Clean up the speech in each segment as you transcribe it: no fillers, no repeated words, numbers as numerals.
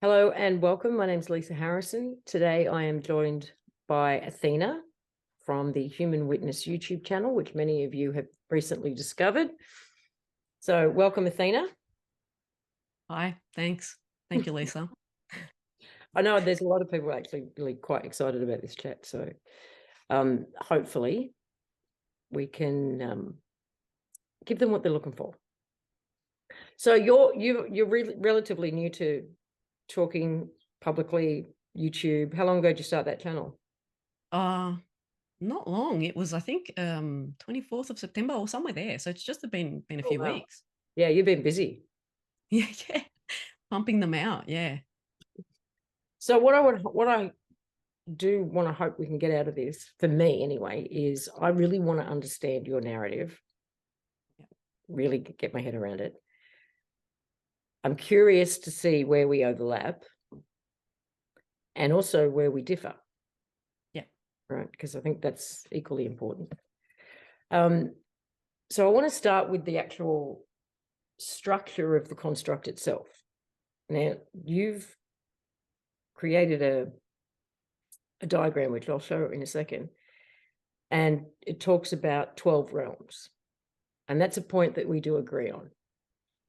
Hello and welcome. My name is Lisa Harrison. Today I am joined by Athena from the Human Witness YouTube channel, which many of you have recently discovered. So welcome, Athena. Hi, thanks. Thank you, Lisa. I know there's a lot of people actually really quite excited about this chat. So hopefully we can give them what they're looking for. So you're really relatively new to talking publicly, YouTube. How long ago did you start that channel? Uh, Not long. It was, I think, 24th of September or somewhere there. So it's just been a Oh, few wow. weeks. Yeah, you've been busy. Yeah, yeah. Pumping them out. Yeah. So what I do want to hope we can get out of this, for me anyway, is I really want to understand your narrative, Yeah. really get my head around it. I'm curious to see where we overlap and also where we differ, Yeah. right? Because I think that's equally important. So I want to start with the actual structure of the construct itself. Now, you've created a diagram, which I'll show in a second, and it talks about 12 realms. And that's a point that we do agree on.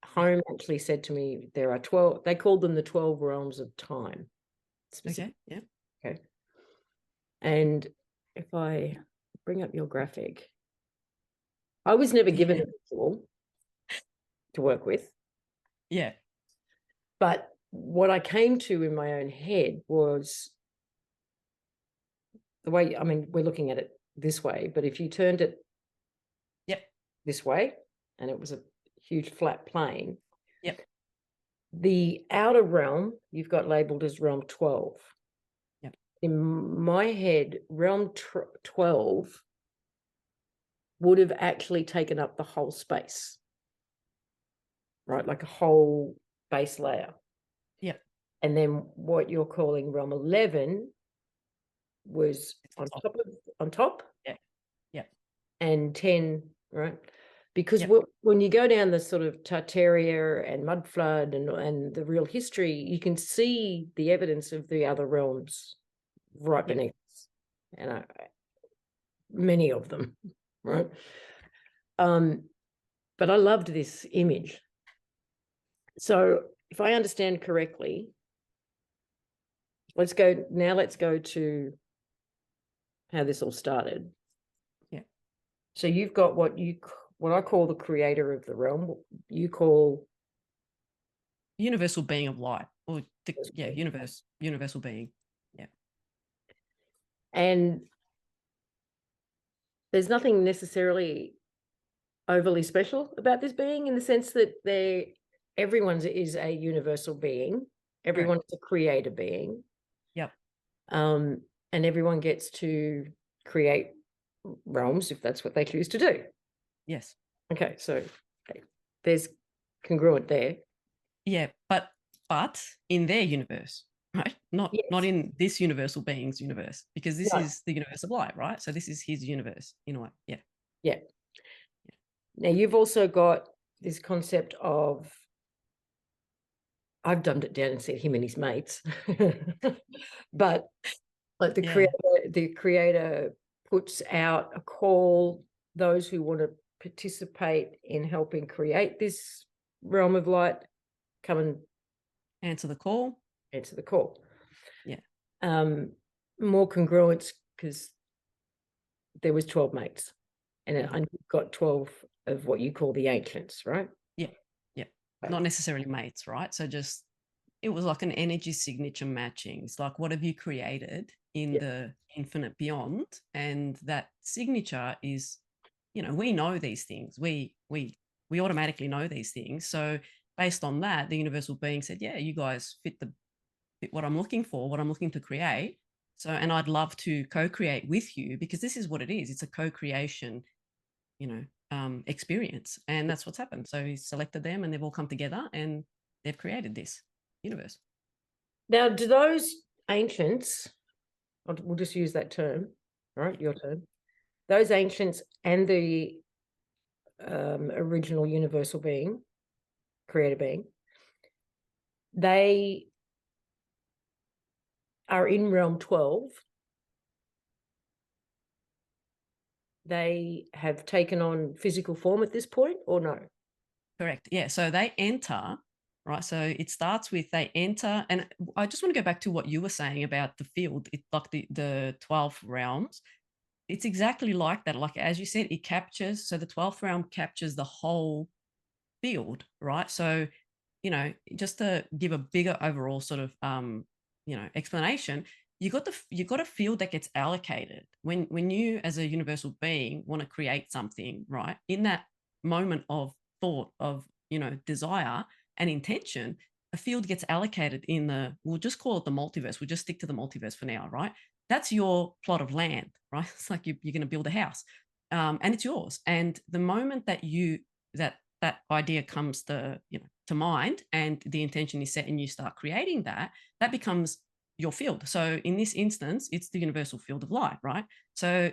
Yeah. Home actually said to me, there are 12, they called them the 12 realms of time. Okay. Yeah. Okay. And if I bring up your graphic, I was never given Yeah. a visual to work with, Yeah. but what I came to in my own head was the way, I mean, we're looking at it this way, but if you turned it Yep. this way and it was a huge flat plane, Yep. the outer realm you've got labeled as realm 12. Yep. In my head, realm 12 would have actually taken up the whole space, right? Like a whole base layer. Yep. And then what you're calling realm 11 was It's on top. top of, on top, Yeah. Yeah. and 10, right? Because Yep. when you go down the sort of Tartaria and mud flood and the real history, you can see the evidence of the other realms right Yep. beneath us, and many of them, right? But I loved this image. So if I understand correctly, let's go to how this all started. Yeah. So you've got what I call the creator of the realm. You call Universal being of light, or universal being. Yeah. and there's nothing necessarily overly special about this being in the sense that everyone's is a universal being. Correct. Everyone's a creator being. Yep. And everyone gets to create realms if that's what they choose to do. Yes. Okay, so there's congruent there. Yeah. But in their universe, right? Not Yes. in this universal being's universe, because this No. is the universe of light, right? So this is his universe in a way. Yeah. Yeah. Now you've also got this concept of, I've dumbed it down and said him and his mates, but like Yeah. the creator puts out a call, those who want to participate in helping create this realm of light, come and Answer the call. answer the call. Yeah. More congruence because there was 12 mates and Mhm. you've got 12 of what you call the ancients, right? Yeah. Yeah. Right. Not necessarily mates, right? So just it was like an energy signature matching. It's like, what have you created in Yeah. the infinite beyond? And that signature is, we know these things. We automatically know these things. So based on that, the universal being said, yeah, you guys fit what I'm looking for, what I'm looking to create. So, and I'd love to co-create with you, because this is what it is. It's a co-creation, experience. And that's what's happened. So he selected them and they've all come together and they've created this universe. Now, do those ancients, we'll just use that term, right? Your term. Those ancients and the original universal being, creator being, they are in realm 12, they have taken on physical form at this point, or no? Correct. Yeah. So they enter, right? So it starts with they enter. And I just want to go back to what you were saying about the field. It's like the 12 realms. It's exactly like that. Like, as you said, it captures. So the 12th realm captures the whole field, right? So, just to give a bigger overall sort of, explanation, you got a field that gets allocated when you as a universal being want to create something, right? In that moment of thought of, desire and intention, a field gets allocated in we'll just call it the multiverse. We'll just stick to the multiverse for now, right? That's your plot of land, right? It's like you're going to build a house, and it's yours. And the moment that that idea comes to mind, and the intention is set, and you start creating that becomes your field. So in this instance, it's the universal field of light, right? So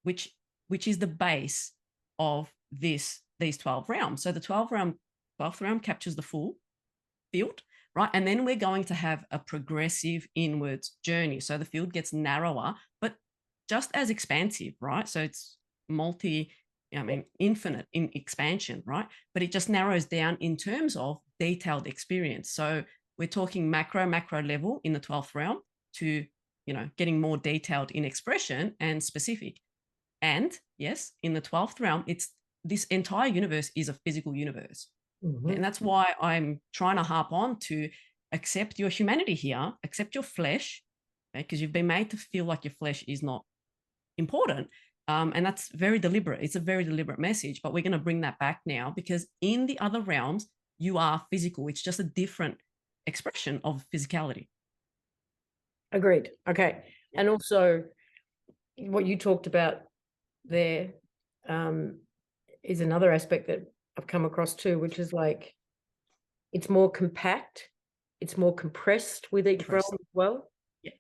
which is the base of these 12 realms. So the 12th realm captures the full field, right? And then we're going to have a progressive inwards journey. So the field gets narrower, but just as expansive, right? So it's infinite in expansion, right? But it just narrows down in terms of detailed experience. So we're talking macro level in the 12th realm to, getting more detailed in expression and specific. And yes, in the 12th realm, this entire universe is a physical universe. Mhm. And that's why I'm trying to harp on to accept your humanity here, accept your flesh, because you've been made to feel like your flesh is not important. And that's very deliberate. It's a very deliberate message, but we're going to bring that back now, because in the other realms, you are physical. It's just a different expression of physicality. Agreed. Okay. And also, what you talked about there is another aspect that I've come across too, which is like it's more compact, it's more compressed with each realm as well. Yeah.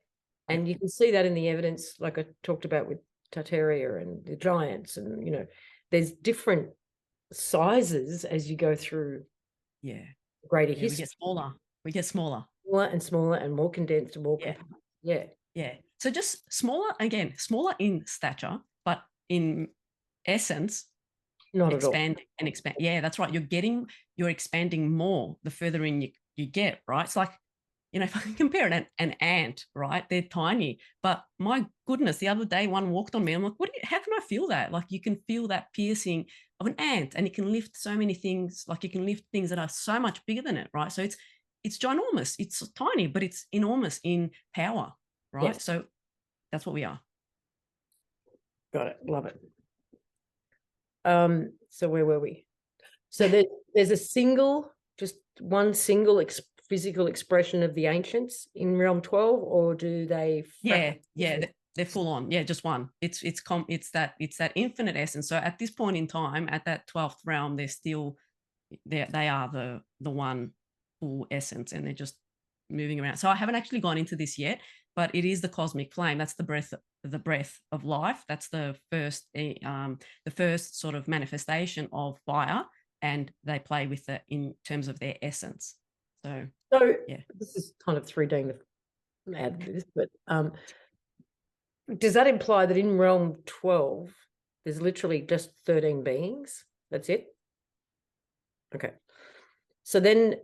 And you can see that in the evidence, like I talked about with Tartaria and the giants, and there's different sizes as you go through greater history. We get smaller. We get smaller. Smaller and smaller and more condensed and more compact. Yeah. Yeah. So just smaller, again, smaller in stature, but in essence, Not at all. expand and expand. Yeah, that's right. You're expanding more the further in you get, right? It's like, if I can compare an ant, right? They're tiny, but my goodness, the other day one walked on me. I'm like, how can I feel that? Like, you can feel that piercing of an ant, and it can lift so many things. Like, you can lift things that are so much bigger than it, right? So it's ginormous. It's tiny, but it's enormous in power, right? Yes. So that's what we are. Got it. Love it. So where were we? So there's just one single physical expression of the ancients in realm 12, or do they? Yeah, they're full on. Yeah, just one. It's that infinite essence. So at this point in time, at that 12th realm, they are the one full essence, and they're just moving around. So I haven't actually gone into this yet, but it is the cosmic flame. That's the breath of life. That's the first sort of manifestation of fire, and they play with it in terms of their essence. So yeah, this is kind of 3D mad, this, but does that imply that in realm 12 there's literally just 13 beings? That's it? Okay. So then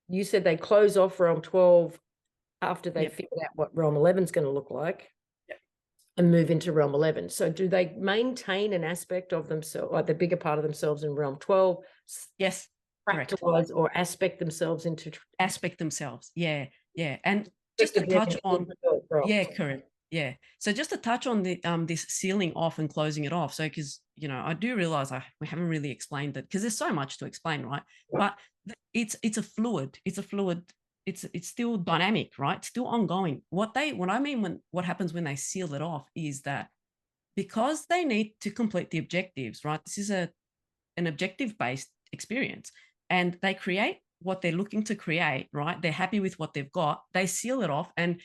you said they close off realm 12 after they figured out what realm 11 is going to look like, and move into realm 11. So do they maintain an aspect of themselves, like the bigger part of themselves in realm 12? Yes. Fractalize or aspect themselves into Yeah. And just to touch on, correct. Yeah. So just to touch on the this sealing off and closing it off. So because I do realize we haven't really explained it, because there's so much to explain, right? But it's a fluid. It's a fluid. It's still dynamic, right? Still ongoing. What I mean what happens when they seal it off is that, because they need to complete the objectives, right? This is an objective based experience, and they create what they're looking to create, right? They're happy with what they've got. They seal it off, and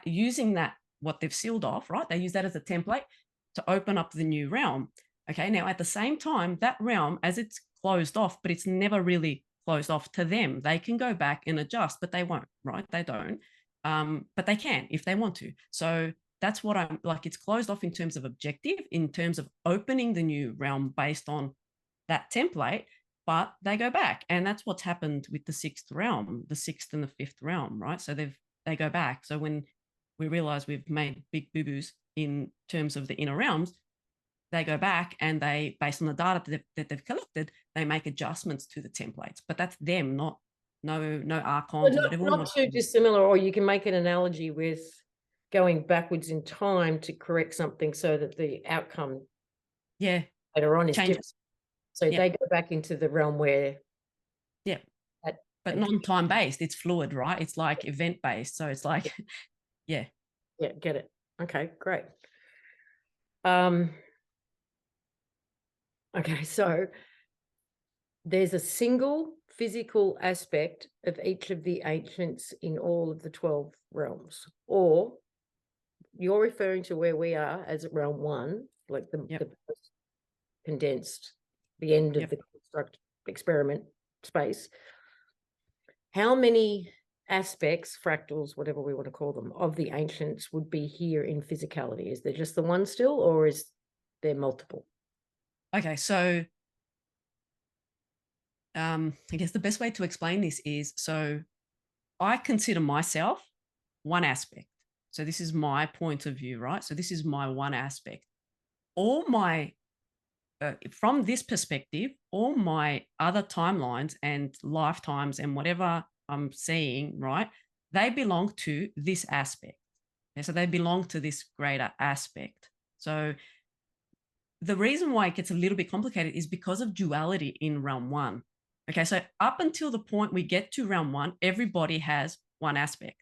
using that, what they've sealed off, right? They use that as a template to open up the new realm. Okay. Now, at the same time, that realm, as it's closed off, but it's never really closed off to them. They can go back and adjust, but they won't, right? They don't. but they can if they want to. So that's what I'm like. It's closed off in terms of objective, in terms of opening the new realm based on that template, but they go back. And that's what's happened with the sixth realm, the sixth and the fifth realm, right? So they go back. So when we realize we've made big boo-boos in terms of the inner realms, they go back and they, based on the data that they've collected, they make adjustments to the templates. But that's them, no archons or whatever. Not too dissimilar, or you can make an analogy with going backwards in time to correct something so that the outcome later on is different. So they go back into the realm where but non-time based, it's fluid, right? It's like event based. So it's like get it. Okay, great. Okay, so there's a single physical aspect of each of the ancients in all of the 12 realms, or you're referring to where we are as realm 1, like the condensed, the end of the construct experiment space. How many aspects, fractals, whatever we want to call them, of the ancients would be here in physicality? Is there just the one still, or is there multiple? Okay, so I guess the best way to explain this is, so I consider myself one aspect. So this is my point of view, right? So this is my one aspect. All my, from this perspective, all my other timelines and lifetimes and whatever I'm seeing, right, they belong to this aspect. Okay, so they belong to this greater aspect. So the reason why it gets a little bit complicated is because of duality in realm 1. Okay, so up until the point we get to realm 1, everybody has one aspect.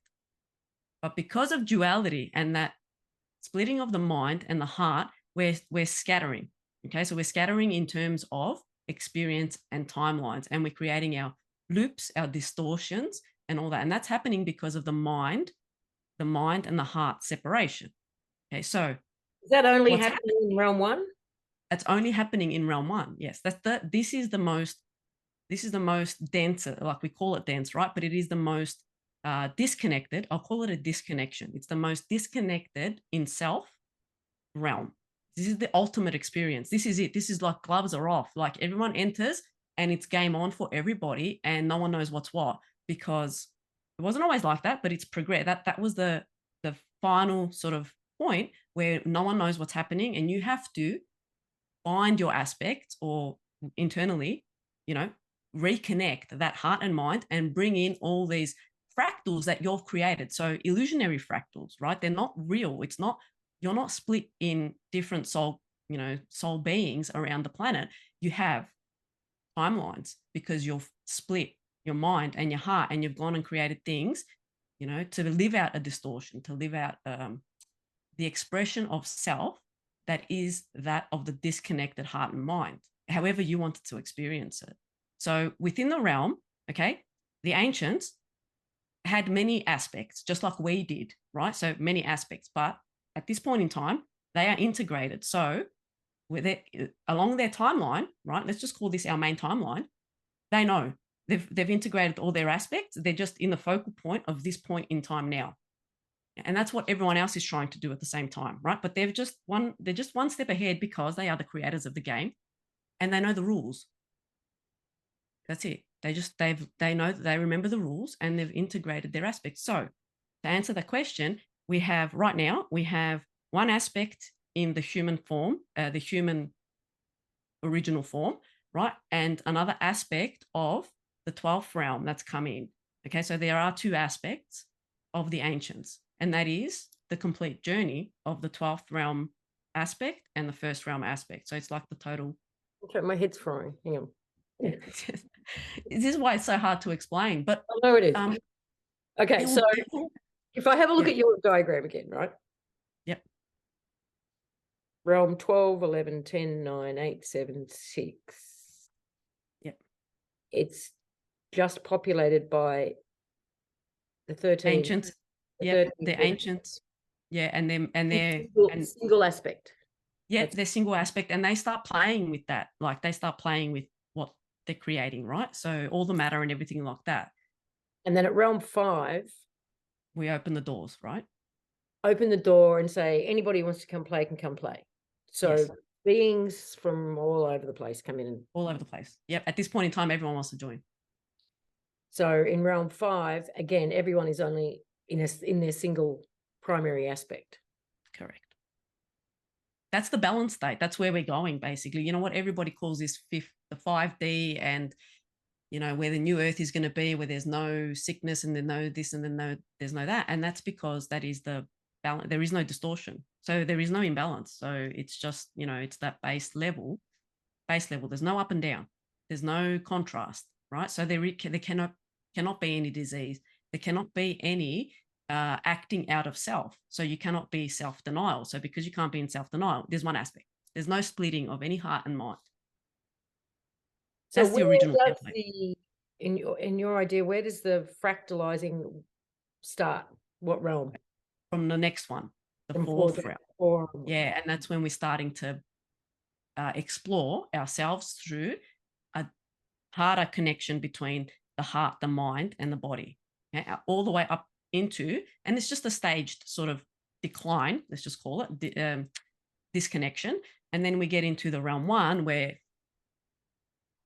But because of duality and that splitting of the mind and the heart, we're scattering. Okay, so we're scattering in terms of experience and timelines, and we're creating our loops, our distortions, and all that. And that's happening because of the mind and the heart separation. Okay, so is that only happening in realm 1? That's only happening in realm 1. Yes, this is the most dense, like we call it dense, right? But it is the most disconnected. I'll call it a disconnection. It's the most disconnected in self realm. This is the ultimate experience. This is it. This is like gloves are off. Like everyone enters and it's game on for everybody, and no one knows what's what, because it wasn't always like that, but it's progressed. That was the final sort of point where no one knows what's happening, and you have to find your aspects, or internally, reconnect that heart and mind and bring in all these fractals that you've created. So illusionary fractals, right? They're not real. It's not, you're not split in different soul beings around the planet. You have timelines because you've split your mind and your heart, and you've gone and created things, to live out a distortion, to live out the expression of self that is that of the disconnected heart and mind, however you wanted to experience it. So within the realm, okay, the ancients had many aspects, just like we did, right? So many aspects, but at this point in time, they are integrated. So with it, along their timeline, right? Let's just call this our main timeline. They know they've integrated all their aspects. They're just in the focal point of this point in time now. And that's what everyone else is trying to do at the same time, right? But they're just one step ahead because they are the creators of the game and they know the rules. That's it. They know that they remember the rules and they've integrated their aspects. So to answer that question, we have one aspect in the human form, the human original form, right? And another aspect of the 12th realm that's come in. Okay, so there are 2 aspects of the ancients, and that is the complete journey of the 12th realm aspect and the first realm aspect. So it's like the total. Okay, my head's frying. Hang on. This is why it's so hard to explain. But I know it is. Okay, so if I have a look at your diagram again, right? Yep. Realm 12, 11, 10, 9, 8, 7, 6. Yep. It's just populated by the 13 ancients. Yeah, the ancients. Yeah, and they're single aspect. Yeah, they're single aspect, and they start playing with that. Like they start playing with what they're creating, right? So all the matter and everything like that. And then at realm 5, We open the doors, right? Open the door and say, anybody who wants to come play can come play. So Yes. beings from all over the place come in. And All over the place. Yep. At this point in time, everyone wants to join. so in realm 5, again, everyone is only in their single primary aspect. Correct. That's the balance state. That's where we're going, basically. You know what everybody calls this the 5D, and you know, where the new earth is going to be, where there's no sickness and there's no this and then there's no that. And that's because that is the balance. There is no distortion. So there is no imbalance. So it's just, you know, it's that base level. There's no up and down. There's no contrast, right? So there cannot be any disease. There cannot be any acting out of self. So you cannot be self-denial. So because you can't be in self-denial, there's one aspect. There's no splitting of any heart and mind. So that's the original template. In your idea, where does the fractalizing start? What realm? From the next one, the From fourth four realm. Yeah, and that's when we're starting to explore ourselves through a harder connection between the heart, the mind, and the body, okay? All the way up into, and it's just a staged sort of decline, let's just call it, disconnection. And then we get into the realm 1 where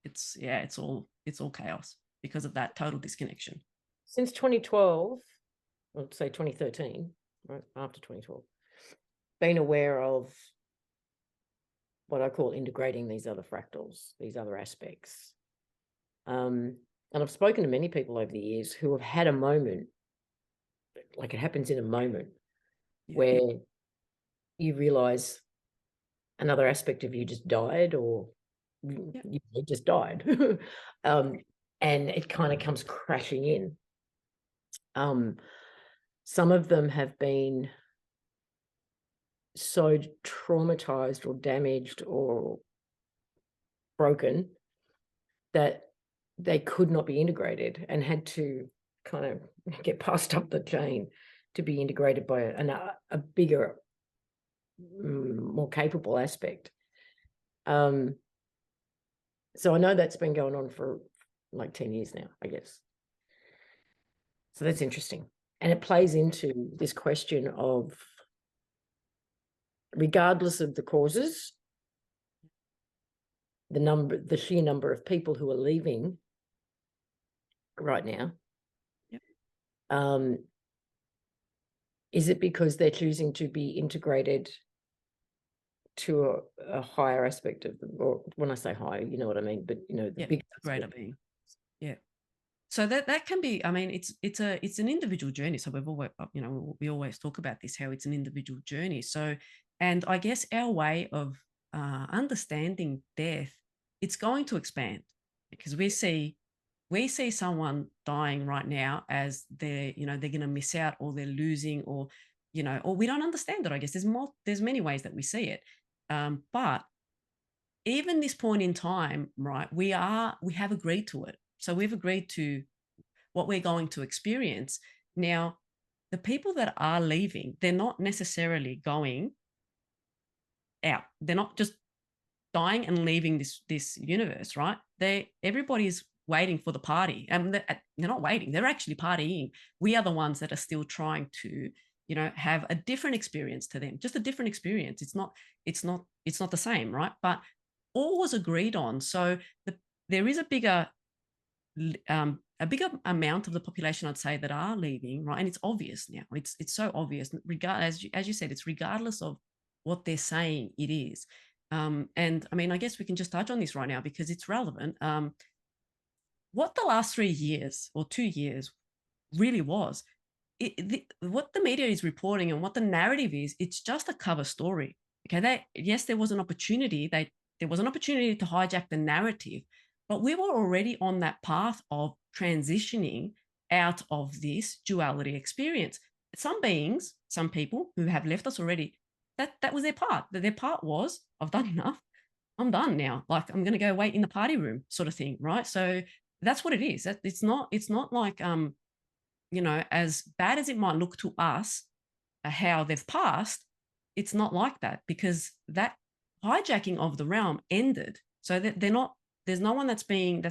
it's all chaos because of that total disconnection. Since 2012, let's say 2013, right after 2012, been aware of what I call integrating these other fractals, these other aspects. And I've spoken to many people over the years who have had a moment, like it happens in a moment, where you realize another aspect of you just died, or you just died. And it kind of comes crashing in. Some of them have been so traumatized or damaged or broken that they could not be integrated and had to kind of get passed up the chain to be integrated by a bigger, more capable aspect. So I know that's been going on for like 10 years now, I guess. So that's interesting. And it plays into this question of, regardless of the causes, the sheer number of people who are leaving right now, is it because they're choosing to be integrated to a higher aspect of them? Or when I say higher, you know what I mean, but you know, the big greater being. Yeah. So that can be, I mean, it's an individual journey. So we've always, you know, we always talk about this, how it's an individual journey. So, and I guess our way of understanding death, it's going to expand, because we see someone dying right now as they're going to miss out, or they're losing, or, you know, or we don't understand it. I guess there's many ways that we see it. But even this point in time, right, we have agreed to it. So we've agreed to what we're going to experience. Now, the people that are leaving, they're not necessarily going out. They're not just dying and leaving this universe, right? Everybody's waiting for the party, and they're not waiting. They're actually partying. We are the ones that are still trying to, you know, have a different experience to them, just a different experience. It's not the same, right? But all was agreed on. So there is a bigger amount of the population, I'd say, that are leaving, right? And it's obvious now. It's so obvious. As you said, it's regardless of what they're saying it is. And I mean, I guess we can just touch on this right now because it's relevant. What the last 3 years or 2 years really was, what the media is reporting and what the narrative is, it's just a cover story. Okay, yes, there was an opportunity. There was an opportunity to hijack the narrative, but we were already on that path of transitioning out of this duality experience. Some beings, some people who have left us already, that was their part. Their part was, I've done enough. I'm done now. Like, I'm going to go wait in the party room, sort of thing, right? So that's what it is. It's not like, you know, as bad as it might look to us, how they've passed, it's not like that, because that hijacking of the realm ended. So that there's no one that's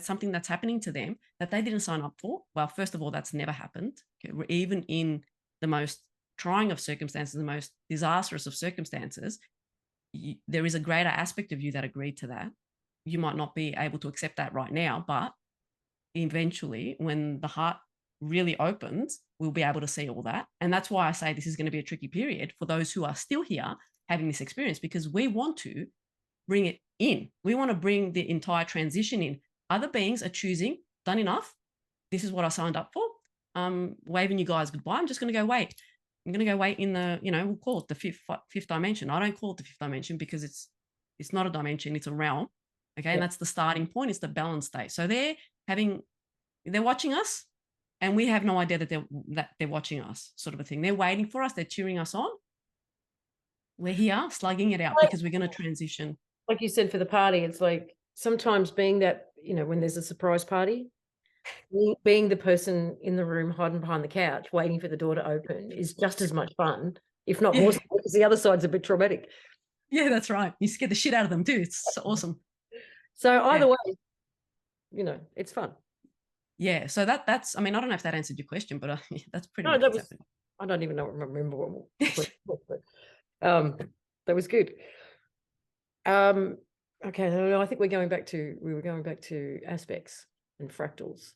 something that's happening to them that they didn't sign up for. Well, first of all, that's never happened. Okay, even in the most trying of circumstances, the most disastrous of circumstances, there is a greater aspect of you that agreed to that. You might not be able to accept that right now, but eventually, when the heart really opens, we'll be able to see all that. And that's why I say this is going to be a tricky period for those who are still here having this experience, because we want to bring it in. We want to bring the entire transition in. Other beings are choosing, done enough. This is what I signed up for. Waving you guys goodbye. I'm just going to go wait. I'm going to go wait in the, we'll call it the fifth dimension. I don't call it the fifth dimension because it's not a dimension, it's a realm. Okay. And that's the starting point. It's the balance state. So they're watching us, and we have no idea that they're watching us, sort of a thing. They're waiting for us. They're cheering us on. We're here slugging it out because we're going to transition. Like you said, for the party, it's like sometimes being that, when there's a surprise party, being the person in the room hiding behind the couch, waiting for the door to open is just as much fun, if not more, because the other side's a bit traumatic. Yeah, that's right. You scare the shit out of them too. It's so awesome. So either way, it's fun. Yeah. So that's, I mean, I don't know if that answered your question, but that's pretty much what's happening. I don't even remember what the question was, but that was good. Okay, no, I think we were going back to aspects and fractals.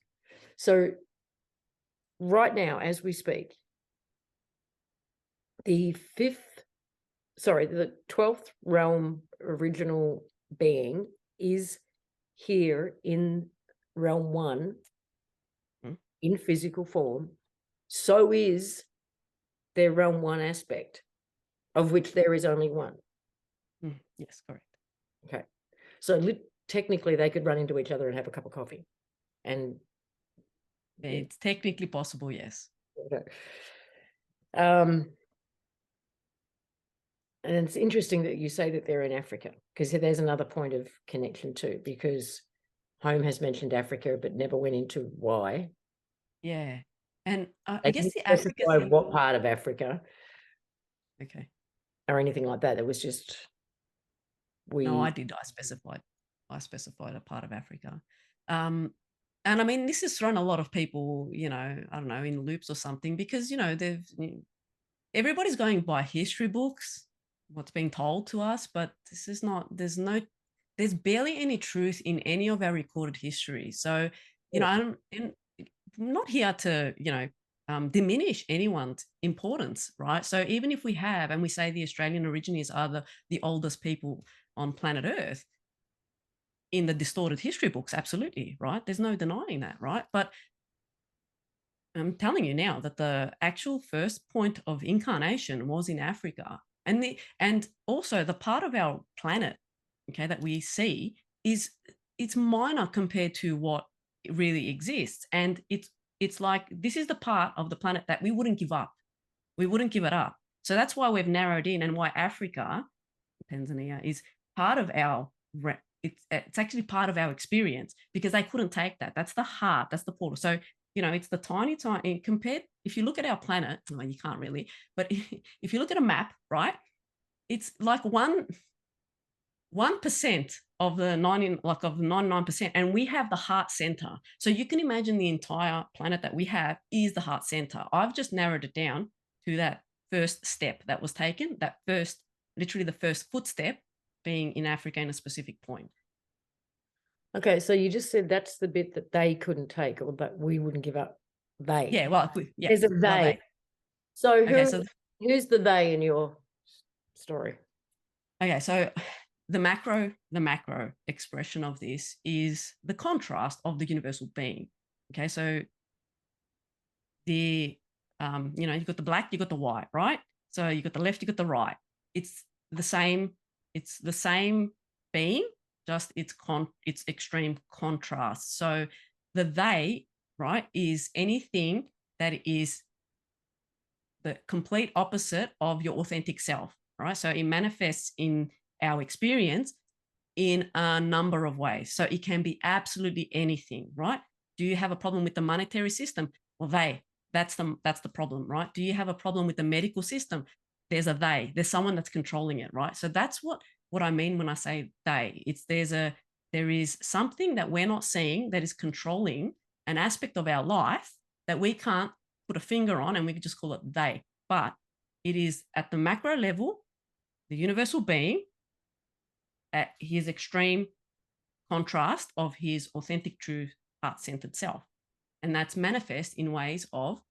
So right now, as we speak, the 12th realm original being is here in realm 1 in physical form. So is their realm 1 aspect, of which there is only one. Yes, correct. Okay. So technically they could run into each other and have a cup of coffee. And it's technically possible, yes. Okay. And it's interesting that you say that they're in Africa, because there's another point of connection too, because Home has mentioned Africa but never went into why. Yeah. And I guess the Africa thing, what part of Africa, okay, or anything like that. It was just No, I did. I specified a part of Africa. And I mean, this has thrown a lot of people, I don't know, in loops or something, because, everybody's going by history books, what's being told to us, but this is not, there's barely any truth in any of our recorded history. So, I'm not here to, diminish anyone's importance, right? So even if we have, and we say the Australian Aborigines are the oldest people on planet Earth in the distorted history books, absolutely, right? There's no denying that, right? But I'm telling you now that the actual first point of incarnation was in Africa. And also the part of our planet, okay, that we see it's minor compared to what really exists. And it's like, this is the part of the planet that we wouldn't give up. We wouldn't give it up. So that's why we've narrowed in, and why Africa, Tanzania, is part of our, it's actually part of our experience, because they couldn't take that. That's the heart, that's the portal. So, it's the tiny, compared, if you look at our planet, well, you can't really, but if you look at a map, right, it's like 1% of the 99%, and we have the heart center. So you can imagine the entire planet that we have is the heart center. I've just narrowed it down to that first step that was taken, literally the first footstep being in Africa in a specific point. Okay, so you just said that's the bit that they couldn't take, or that we wouldn't give up. They. Yeah, well, yeah. There's a they. Well, they. So who's the they in your story? Okay, so the macro expression of this is the contrast of the universal being. Okay, so you've got the black, you've got the white, right? So you've got the left, you've got the right. It's the same being, just it's extreme contrast. So the they, right, is anything that is the complete opposite of your authentic self, right? So it manifests in our experience in a number of ways. So it can be absolutely anything, right? Do you have a problem with the monetary system? Well, that's the problem, right? Do you have a problem with the medical system? There's a they. There's someone that's controlling it, right? So that's what I mean when I say they. There is something that we're not seeing that is controlling an aspect of our life that we can't put a finger on and we could just call it they. But it is at the macro level, the universal being at his extreme contrast of his authentic, true, heart-centered self. And that's manifest in ways of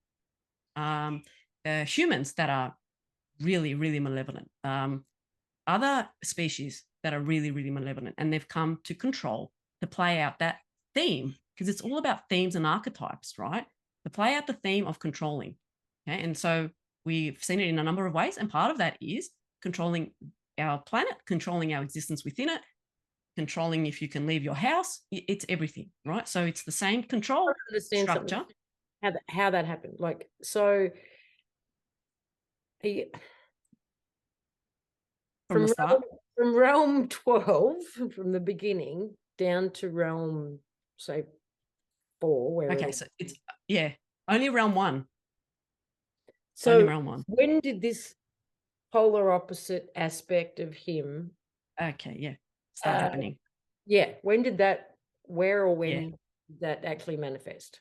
humans that are really, really malevolent, other species that are really, really malevolent, and they've come to control, to play out that theme, because it's all about themes and archetypes, right? To play out the theme of controlling. Okay. And so we've seen it in a number of ways. And part of that is controlling our planet, controlling our existence within it, controlling if you can leave your house. It's everything, right? So it's the same control Understand structure. something, how that happened. Like, so From the start. From realm 12, from the beginning down to realm, say, 4. Where Okay, so it's only realm 1. So only realm 1. When did this polar opposite aspect of him start happening? Yeah, when did that, where or when did that actually manifest?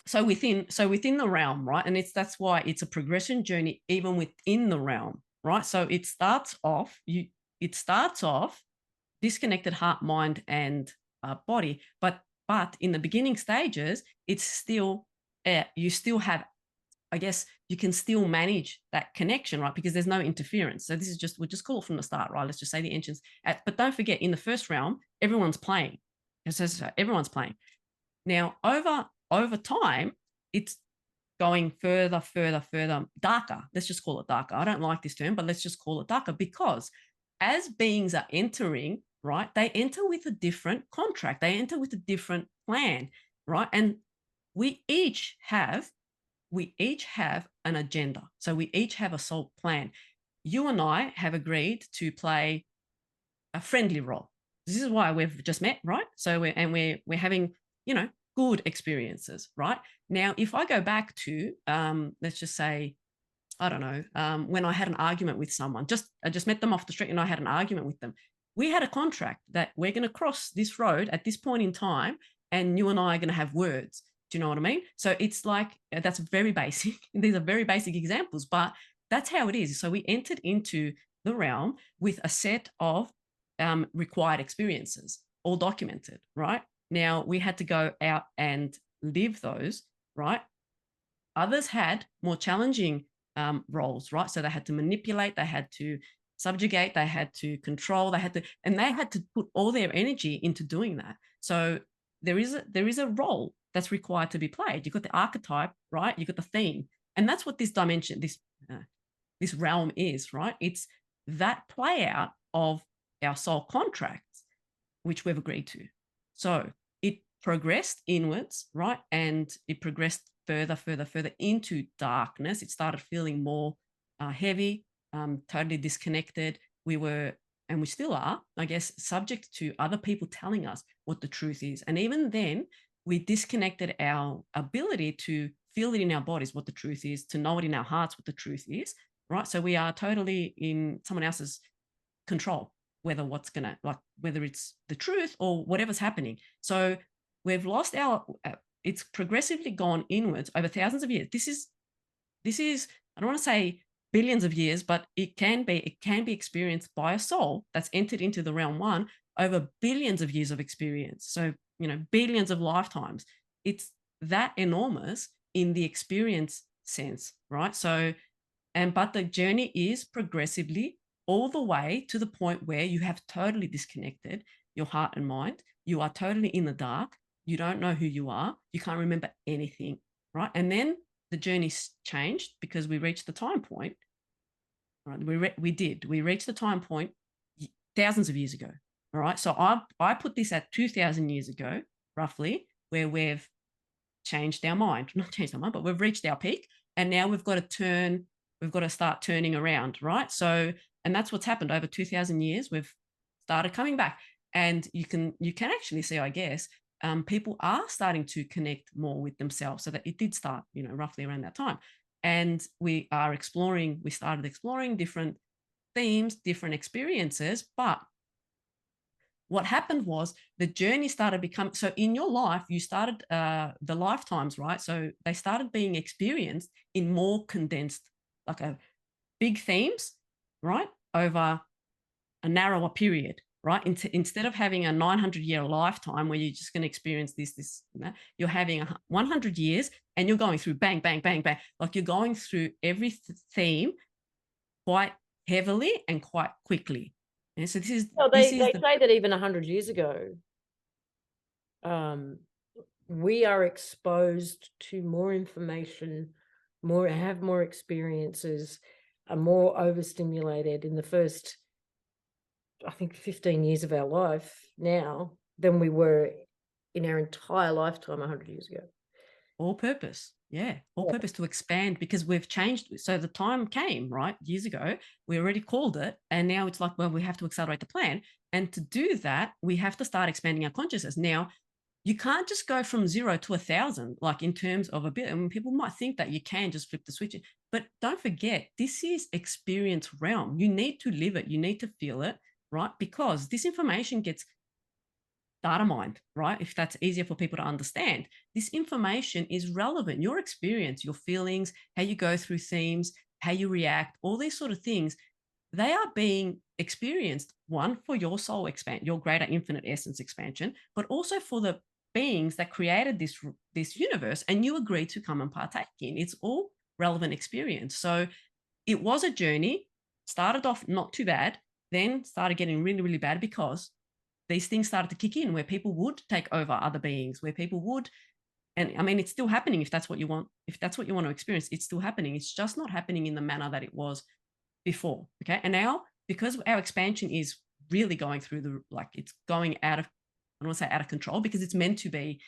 So within the realm, right? And that's why it's a progression journey even within the realm, right? So it starts off disconnected heart, mind, and body, but in the beginning stages, it's still you still have, I guess you can still manage that connection, right? Because there's no interference. So this is we'll just call it from the start, right? Let's just say the entrance. But don't forget, in the first realm, everyone's playing. So everyone's playing. Now, over time, it's going further, darker. Let's just call it darker. I don't like this term, but let's just call it darker, because as beings are entering, right, they enter with a different contract. They enter with a different plan, right? And we each have an agenda. So we each have a soul plan. You and I have agreed to play a friendly role. This is why we've just met, right? So we're having, good experiences, right? Now, if I go back to, let's just say, I don't know, when I had an argument with someone, I just met them off the street and I had an argument with them. We had a contract that we're going to cross this road at this point in time, and you and I are going to have words. Do you know what I mean? So it's like, that's very basic. These are very basic examples, but that's how it is. So we entered into the realm with a set of required experiences, all documented, right? Now we had to go out and live those, right? Others had more challenging roles, right? So they had to manipulate, they had to subjugate, they had to control, they had to put all their energy into doing that. So there is a role that's required to be played. You've got the archetype, right? You've got the theme, and that's what this dimension, this realm is, right? It's that play out of our soul contracts, which we've agreed to. So it progressed inwards, right? And it progressed further into darkness. It started feeling more heavy, totally disconnected. We were, and we still are, I guess, subject to other people telling us what the truth is. And even then, we disconnected our ability to feel it in our bodies, what the truth is, to know it in our hearts, what the truth is, right? So we are totally in someone else's control, whether it's the truth or whatever's happening. So we've lost it's progressively gone inwards over thousands of years. This is, I don't want to say billions of years, but it can be experienced by a soul that's entered into the realm 1 over billions of years of experience. So, billions of lifetimes. It's that enormous in the experience sense, right? So, but the journey is progressively all the way to the point where you have totally disconnected your heart and mind. You are totally in the dark. You don't know who you are. You can't remember anything, right? And then the journey's changed because we reached the time point. Right? We reached the time point thousands of years ago. All right. So I put this at 2,000 years ago, roughly, where we've changed our mind. Not changed our mind, but we've reached our peak. And now we've got to start turning around, right? So, and that's what's happened over 2,000 years. We've started coming back. And you can actually see, I guess, people are starting to connect more with themselves. So that it did start, roughly around that time. And we started exploring different themes, different experiences, but What happened was the journey started becoming, so in your life, you started the lifetimes, right? So they started being experienced in more condensed, like a big themes, right? Over a narrower period, right? Instead of having a 900-year lifetime where you're just going to experience this, you're having 100 years and you're going through bang, bang, bang, bang. Like you're going through every theme quite heavily and quite quickly. And so Well, this they is the say that even 100 years ago, we are exposed to more information, have more experiences, are more overstimulated in the first, I think, 15 years of our life now than we were in our entire lifetime 100 years ago. all purpose. Yeah, all Yeah. purpose to expand because we've changed. So the time came, right? Years ago, we already called it. And now it's like, well, we have to accelerate the plan. And to do that, we have to start expanding our consciousness. Now, you can't just go from 0 to 1,000, like in terms of a bit. I mean, people might think that you can just flip the switch. But don't forget, this is experience realm. You need to live it. You need to feel it, right? Because this information gets data mined, right? If that's easier for people to understand, this information is relevant. Your experience, your feelings, how you go through themes, how you react, all these sort of things, they are being experienced, one, for your soul expand, your greater infinite essence expansion, but also for the beings that created this universe and you agreed to come and partake in. It's all relevant experience. So it was a journey, started off not too bad, then started getting really, really bad because these things started to kick in where people would take over other beings, where people would, and I mean, it's still happening if that's what you want. If that's what you want to experience, it's still happening. It's just not happening in the manner that it was before. Okay. And now, because our expansion is really going through the, like, it's going out of, I don't want to say out of control because it's meant to be,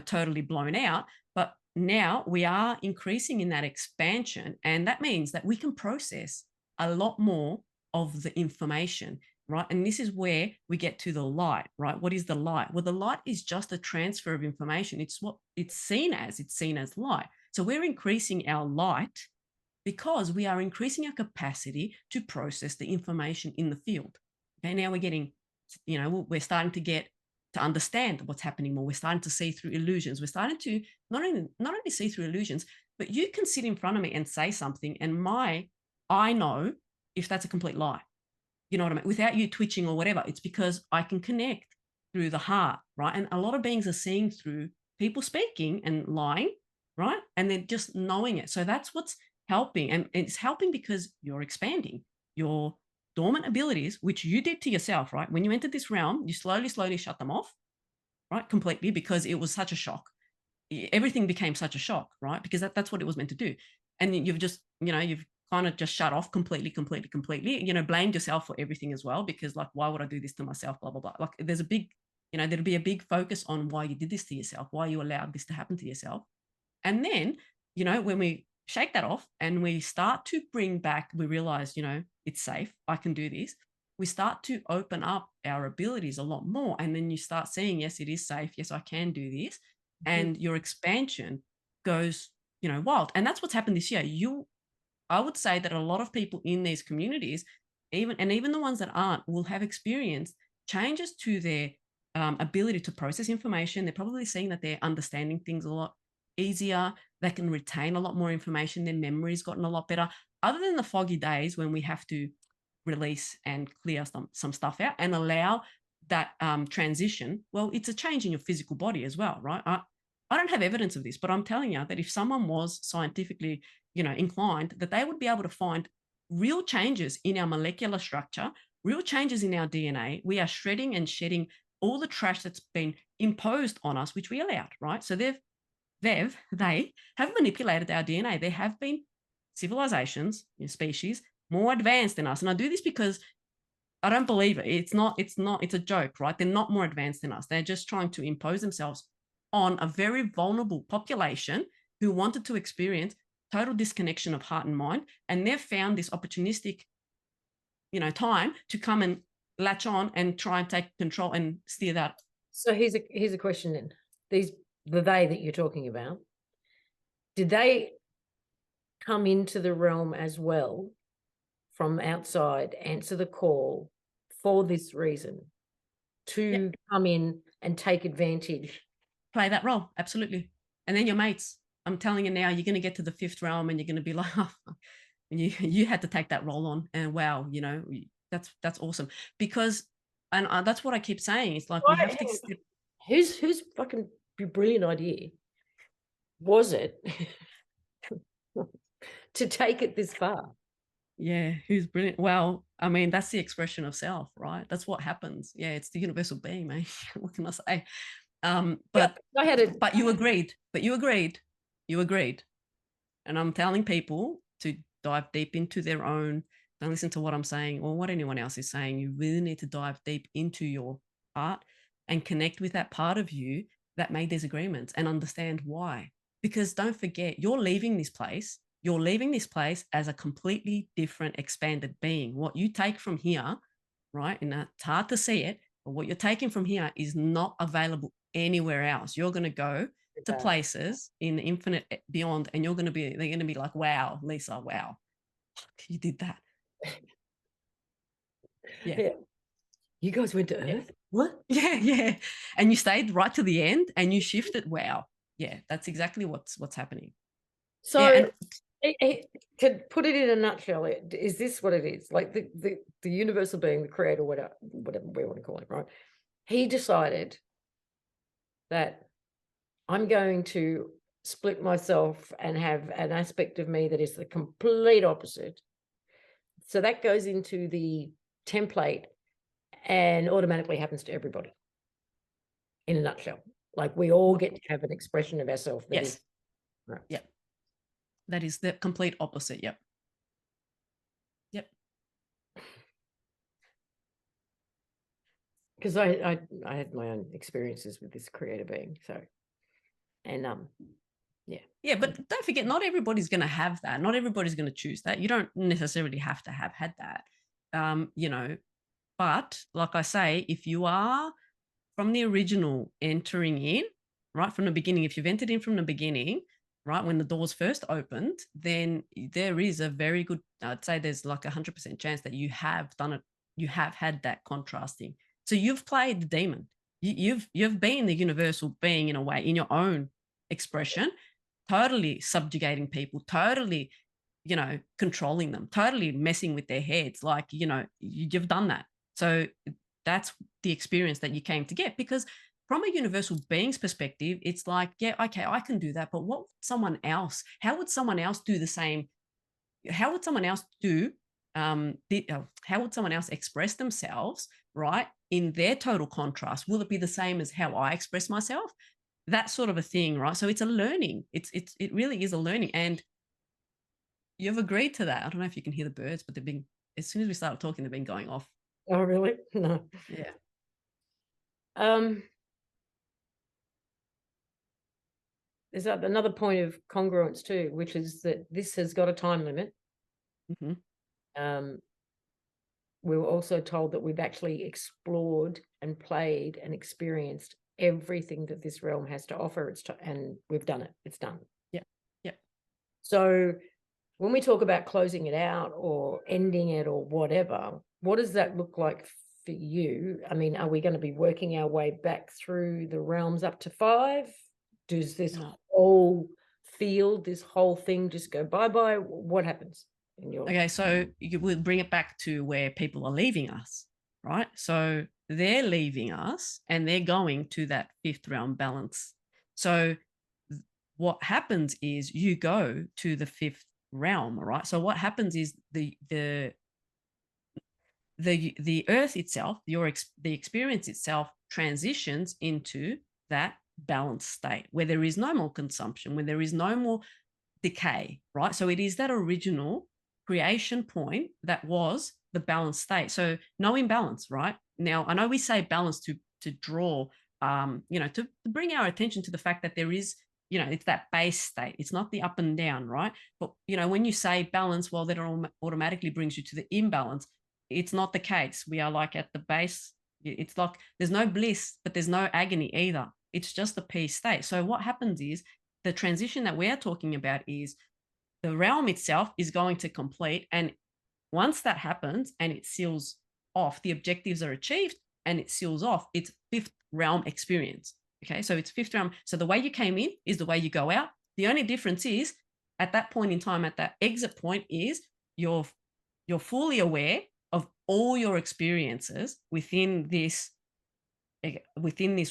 totally blown out. But now we are increasing in that expansion. And that means that we can process a lot more of the information, right? And this is where we get to the light, right? What is the light? Well, the light is just a transfer of information. It's what it's seen as light. So we're increasing our light because we are increasing our capacity to process the information in the field. Okay, now we're getting, we're starting to get to understand what's happening more. We're starting to see through illusions. We're starting to not only see through illusions, but you can sit in front of me and say something, and I know if that's a complete lie. You know what I mean? Without you twitching or whatever, it's because I can connect through the heart, right? And a lot of beings are seeing through people speaking and lying, right? And they're just knowing it. So that's what's helping. And it's helping because you're expanding your dormant abilities, which you did to yourself, right? When you entered this realm, you slowly, slowly shut them off, right? Completely, because it was such a shock. Everything became such a shock, right? Because that's what it was meant to do. And you've just, you've kind of just shut off completely, blamed yourself for everything as well, because like, why would I do this to myself? Blah, blah, blah. Like there's a big, there'll be a big focus on why you did this to yourself, why you allowed this to happen to yourself. And then, when we shake that off and we start to bring back, we realize, it's safe. I can do this. We start to open up our abilities a lot more. And then you start seeing, yes, it is safe. Yes, I can do this. And your expansion goes, wild. And that's what's happened this year. I would say that a lot of people in these communities, even the ones that aren't, will have experienced changes to their ability to process information. They're probably seeing that they're understanding things a lot easier. They can retain a lot more information. Their memory's gotten a lot better. Other than the foggy days when we have to release and clear some stuff out and allow that transition. Well, it's a change in your physical body as well, right? I don't have evidence of this, but I'm telling you that if someone was scientifically, inclined, that they would be able to find real changes in our molecular structure, real changes in our DNA. We are shredding and shedding all the trash that's been imposed on us, which we allowed, right? So they have manipulated our DNA. There have been civilizations, species more advanced than us. And I do this because I don't believe it. It's a joke, right? They're not more advanced than us. They're just trying to impose themselves on a very vulnerable population who wanted to experience total disconnection of heart and mind. And they've found this opportunistic, time to come and latch on and try and take control and steer that. So here's a question then. The they that you're talking about, did they come into the realm as well from outside, answer the call for this reason, to come in and take advantage. Play that role, absolutely. And then your mates, I'm telling you now, you're going to get to the 5th realm and you're going to be like, oh, and you had to take that role on, and wow, that's awesome. Because, and that's what I keep saying, it's like we have to step. Whose fucking brilliant idea was it to take it this far? Yeah, who's brilliant? Well, I mean, that's the expression of self, right? That's what happens. Yeah, it's the universal being, man. What can I say? But I had a but you agreed. You agreed. And I'm telling people to dive deep into their own. Don't listen to what I'm saying or what anyone else is saying. You really need to dive deep into your art and connect with that part of you that made these agreements and understand why. Because don't forget, you're leaving this place. You're leaving this place as a completely different, expanded being. What you take from here, right? And it's hard to see it, but what you're taking from here is not available anywhere else. You're going to go to places in the infinite beyond, and they're going to be like, wow, Lisa, wow, you did that. Yeah. You guys went to Earth? What? Yeah. And you stayed right to the end and you shifted. Wow. Yeah, that's exactly what's happening. So yeah, and to put it in a nutshell, is this what it is? Like the universal being, the creator, whatever we want to call it, right? He decided that I'm going to split myself and have an aspect of me that is the complete opposite. So that goes into the template and automatically happens to everybody in a nutshell. Like we all get to have an expression of ourselves. Yes. Right. Yep. That is the complete opposite. Yep. Because I had my own experiences with this creator being. So, and yeah, but don't forget, not everybody's going to have that. Not everybody's going to choose that. You don't necessarily have to have had that. But like I say, if you are from the original entering in, right from the beginning, if you've entered in from the beginning, right, when the doors first opened, then there is a very good, I'd say there's like 100% chance that you have done it. You have had that contrasting. So you've played the demon. You've been the universal being in a way, in your own expression, totally subjugating people, totally, controlling them, totally messing with their heads. Like, you've done that. So that's the experience that you came to get, because from a universal being's perspective, it's like, yeah, okay, I can do that. But what would someone else, how would someone else do the same? How would someone else do, how would someone else express themselves, right, in their total contrast? Will it be the same as how I express myself? That sort of a thing, right? So it's a learning. It really is a learning. And you've agreed to that. I don't know if you can hear the birds, but as soon as we started talking, they've been going off. Oh, really? No. Yeah. There's another point of congruence too, which is that this has got a time limit. Mm-hmm. We were also told that we've actually explored and played and experienced everything that this realm has to offer. And we've done it. It's done. Yeah. So when we talk about closing it out or ending it or whatever, what does that look like for you? I mean, are we going to be working our way back through the realms up to 5? Does this whole field, this whole thing just go bye-bye? What happens? Okay, so you will bring it back to where people are leaving us, right? So they're leaving us and they're going to that 5th realm balance. So what happens is you go to the 5th realm, right? So what happens is the earth itself, the experience itself transitions into that balanced state where there is no more consumption, where there is no more decay, right? So it is that original creation point that was the balanced state. So no imbalance, right? Now, I know we say balance to draw, to bring our attention to the fact that there is, it's that base state. It's not the up and down, right? But, when you say balance, well, that automatically brings you to the imbalance. It's not the case. We are like at the base. It's like there's no bliss, but there's no agony either. It's just the peace state. So what happens is the transition that we're talking about is the realm itself is going to complete. And once that happens and it seals off, the objectives are achieved, and it seals off, it's fifth realm experience. Okay, so it's fifth realm. So the way you came in is the way you go out. The only difference is at that point in time, at that exit point, is you're fully aware of all your experiences within this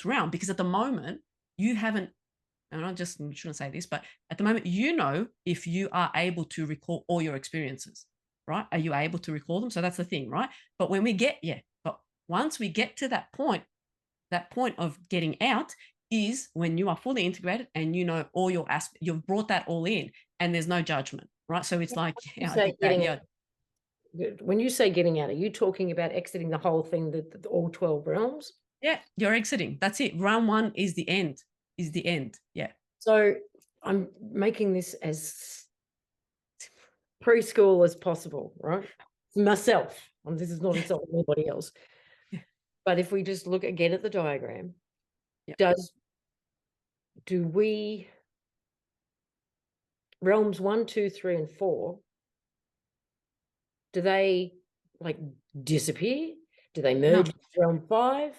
realm, because at the moment you haven't, and I just shouldn't say this, but at the moment, you know, if you are able to recall all your experiences, right? Are you able to recall them? So that's the thing, right? But when we get, but once we get to that point of getting out is when you are fully integrated and you know all your aspects, you've brought that all in and there's no judgment, right? So it's like, yeah, I get that. Yeah. When you say getting out, are you talking about exiting the whole thing, all 12 realms? Yeah, you're exiting. That's it. Round one is the end. Yeah. So I'm making this as preschool as possible, right? Myself. This is not insulting anybody else. Yeah. But if we just look again at the diagram, Yeah. do we realms 1, 2, 3, and 4, do they like disappear? Do they merge with realm 5?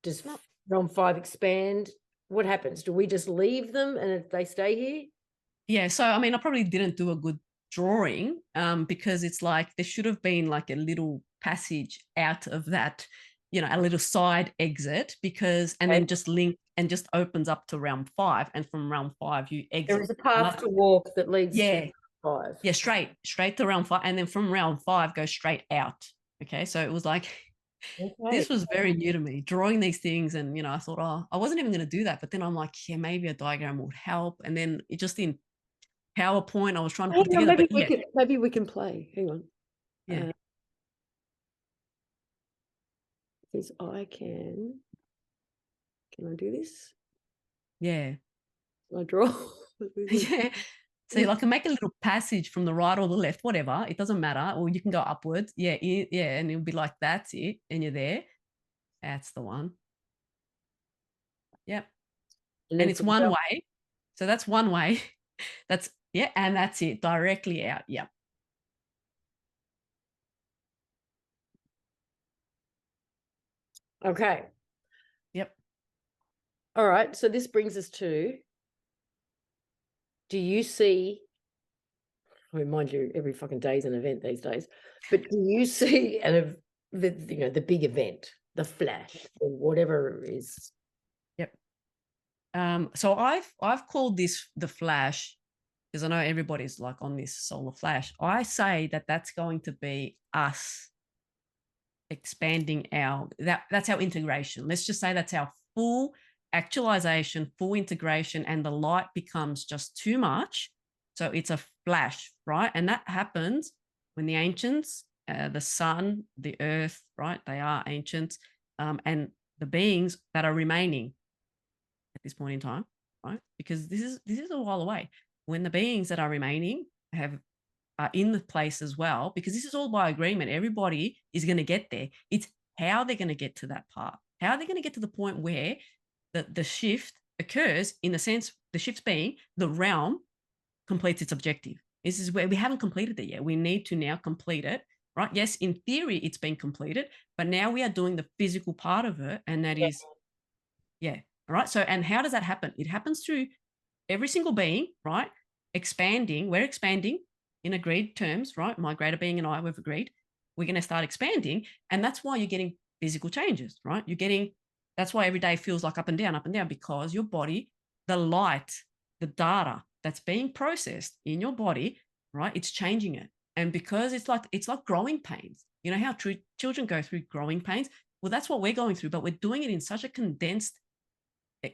Does realm 5 expand? What happens? Do we just leave them and they stay here? Yeah. So, I mean, I probably didn't do a good drawing because it's like there should have been like a little passage out of that, a little side exit, because, and then just link and just opens up to realm 5. And from realm 5, you exit. There is a path to walk that leads to 5. Yeah, straight to realm 5. And then from realm 5, go straight out. Okay. So it was like, this was very new to me, drawing these things. And, I thought, oh, I wasn't even going to do that. But then I'm like, yeah, maybe a diagram would help. And then it just in PowerPoint, I was trying to put it together. Maybe we can play. Hang on. Yeah. Because I can I do this? Yeah. I draw. Yeah. So I can make a little passage from the right or the left, whatever. It doesn't matter. Or you can go upwards. Yeah. Yeah. And it'll be like, that's it. And you're there. That's the one. Yep. And it's one way. So that's one way. That's, yeah. And that's it. Directly out. Yep. Okay. Yep. All right. So this brings us to, do you see, I mean, mind you, every fucking day is an event these days, but do you see the big event, the flash, or whatever it is? Yep. So I've called this the flash, because I know everybody's like on this solar flash. I say that that's going to be us expanding that's our integration. Let's just say that's our full actualization, full integration, and the light becomes just too much. So it's a flash, right? And that happens when the ancients, the sun, the earth, right? They are ancients, and the beings that are remaining at this point in time, right? Because this is a while away. When the beings that are remaining are in the place as well, because this is all by agreement. Everybody is going to get there. It's how they're going to get to that part. How are they going to get to the point where the shift occurs, in the sense, the shift being the realm completes its objective. This is where we haven't completed it yet. We need to now complete it, right? Yes, in theory, it's been completed, but now we are doing the physical part of it. And that is, yeah. All right. So, and how does that happen? It happens through every single being, right? Expanding. We're expanding in agreed terms, right? My greater being and I, we've agreed. We're going to start expanding. And that's why you're getting physical changes, right? That's why every day feels like up and down, because your body, the light, the data that's being processed in your body, right? It's changing it. And because it's like growing pains. You know how children go through growing pains? Well, that's what we're going through, but we're doing it in such a condensed,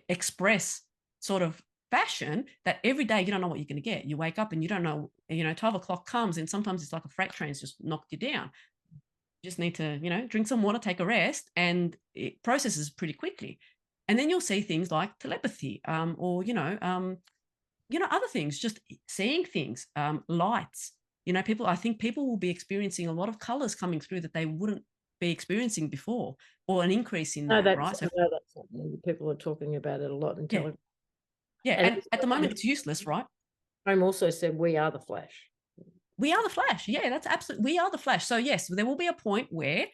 express sort of fashion that every day you don't know what you're going to get. You wake up and you don't know, 12 o'clock comes and sometimes it's like a freight train's just knocked you down. You just need to, drink some water, take a rest, and it processes pretty quickly. And then you'll see things like telepathy, or, other things, just seeing things, lights. I think people will be experiencing a lot of colors coming through that they wouldn't be experiencing before, or an increase in that, right? So that's something people are talking about it a lot in television. Yeah, and at the moment it's useless, right? Rome also said we are the flash. We are the flash. Yeah, that's absolutely, we are the flash. So yes, there will be a point where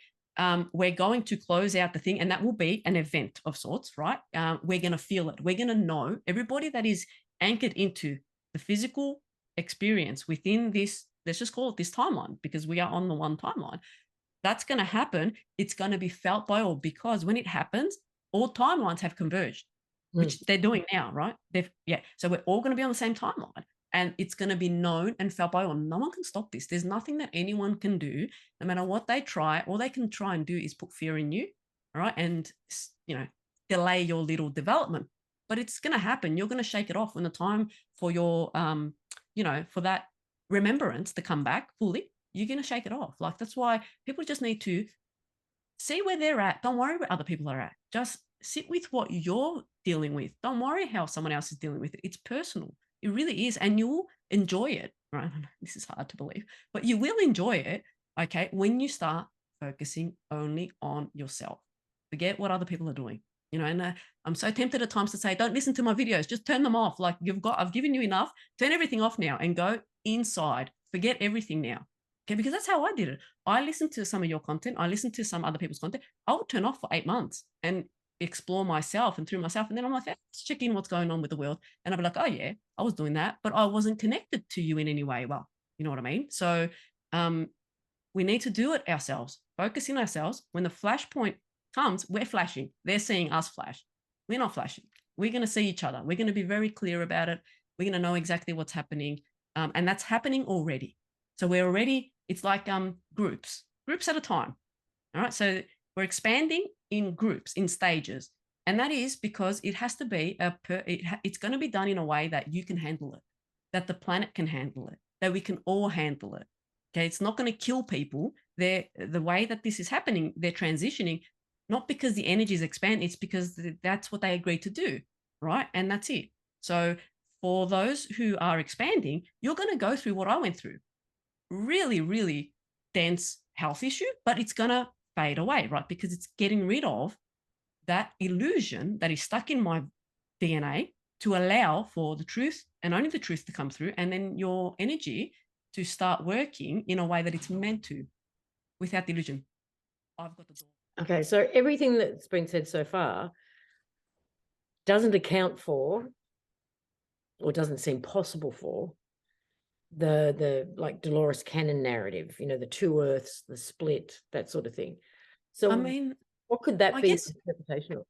we're going to close out the thing, and that will be an event of sorts, right? We're going to feel it. We're going to know everybody that is anchored into the physical experience within this, let's just call it this timeline, because we are on the one timeline. That's going to happen. It's going to be felt by all, because when it happens, all timelines have converged, which they're doing now, right? So we're all going to be on the same timeline, and it's going to be known and felt by all. No one can stop this. There's nothing that anyone can do, no matter what they try. All they can try and do is put fear in you, all right, and delay your little development. But it's going to happen. You're going to shake it off when the time for your, for that remembrance to come back fully. You're going to shake it off. Like, that's why people just need to see where they're at. Don't worry where other people are at. Just sit with what you're dealing with. Don't worry how someone else is dealing with it. It's personal. It really is. And you'll enjoy it, right? This is hard to believe, but you will enjoy it, okay, when you start focusing only on yourself. Forget what other people are doing. And I'm so tempted at times to say, don't listen to my videos. Just turn them off. Like, I've given you enough. Turn everything off now and go inside. Forget everything now. Okay, because that's how I did it. I listened to some of your content. I listened to some other people's content. I would turn off for 8 months and explore myself and through myself. And then I'm like, let's check in what's going on with the world. And I'll be like, oh yeah, I was doing that, but I wasn't connected to you in any way. Well, you know what I mean? So we need to do it ourselves, focus in ourselves. When the flashpoint comes, we're flashing. They're seeing us flash. We're not flashing. We're going to see each other. We're going to be very clear about it. We're going to know exactly what's happening. And that's happening already. So we're already, it's like groups at a time. All right. So we're expanding in groups, in stages. And that is because it has to be it's going to be done in a way that you can handle it, that the planet can handle it, that we can all handle it. Okay. It's not going to kill people. The way that this is happening, they're transitioning, not because the energy is expanding, it's because that's what they agreed to do. Right. And that's it. So for those who are expanding, you're going to go through what I went through. Really, really dense health issue, but it's going to fade away, right? Because it's getting rid of that illusion that is stuck in my DNA to allow for the truth and only the truth to come through, and then your energy to start working in a way that it's meant to, without the illusion. I've got the door. Okay, so everything that's been said so far doesn't account for, or doesn't seem possible for, the like Dolores Cannon narrative, the two Earths, the split, that sort of thing. So I mean, what could that I be guess, an interpretation of?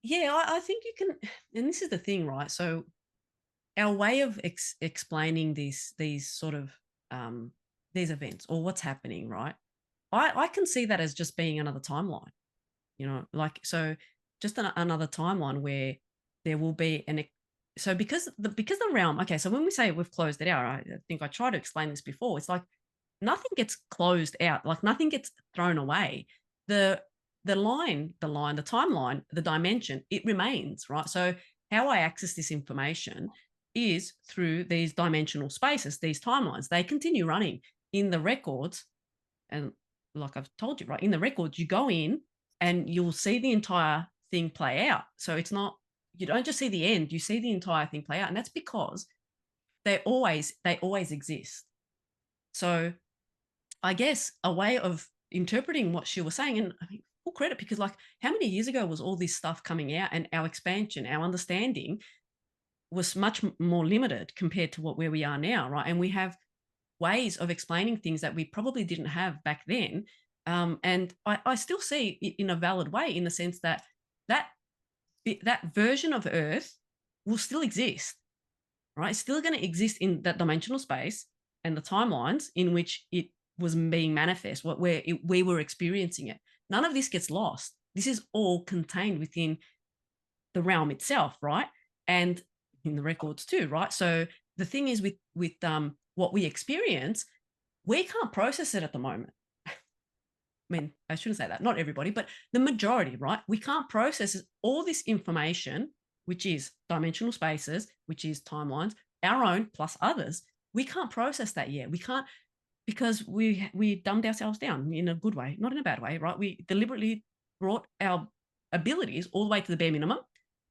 yeah, I think you can, and this is the thing, right? So our way of explaining these sort of these events or what's happening, right? I can see that as just being another timeline, like, so just another timeline where there will be so because the realm, okay, so when we say we've closed it out, I think I tried to explain this before. It's like nothing gets closed out, like nothing gets thrown away. The timeline, the dimension, it remains, right? So how I access this information is through these dimensional spaces, these timelines. They continue running in the records. And like I've told you, right, in the records, you go in and you'll see the entire thing play out. So it's not, you don't just see the end, you see the entire thing play out. And that's because they always exist. So I guess a way of interpreting what she was saying, and I mean, full credit, because like how many years ago was all this stuff coming out, and our expansion, our understanding was much more limited compared to where we are now, right? And we have ways of explaining things that we probably didn't have back then. And I still see it in a valid way, in the sense that version of Earth will still exist, right? It's still going to exist in that dimensional space and the timelines in which it was being manifest, where we were experiencing it. None of this gets lost. This is all contained within the realm itself, right? And in the records too, right? So the thing is with what we experience, we can't process it at the moment. I mean, I shouldn't say that, not everybody, but the majority, right? We can't process all this information, which is dimensional spaces, which is timelines, our own plus others. We can't process that yet. We can't, because we dumbed ourselves down in a good way, not in a bad way, right? We deliberately brought our abilities all the way to the bare minimum.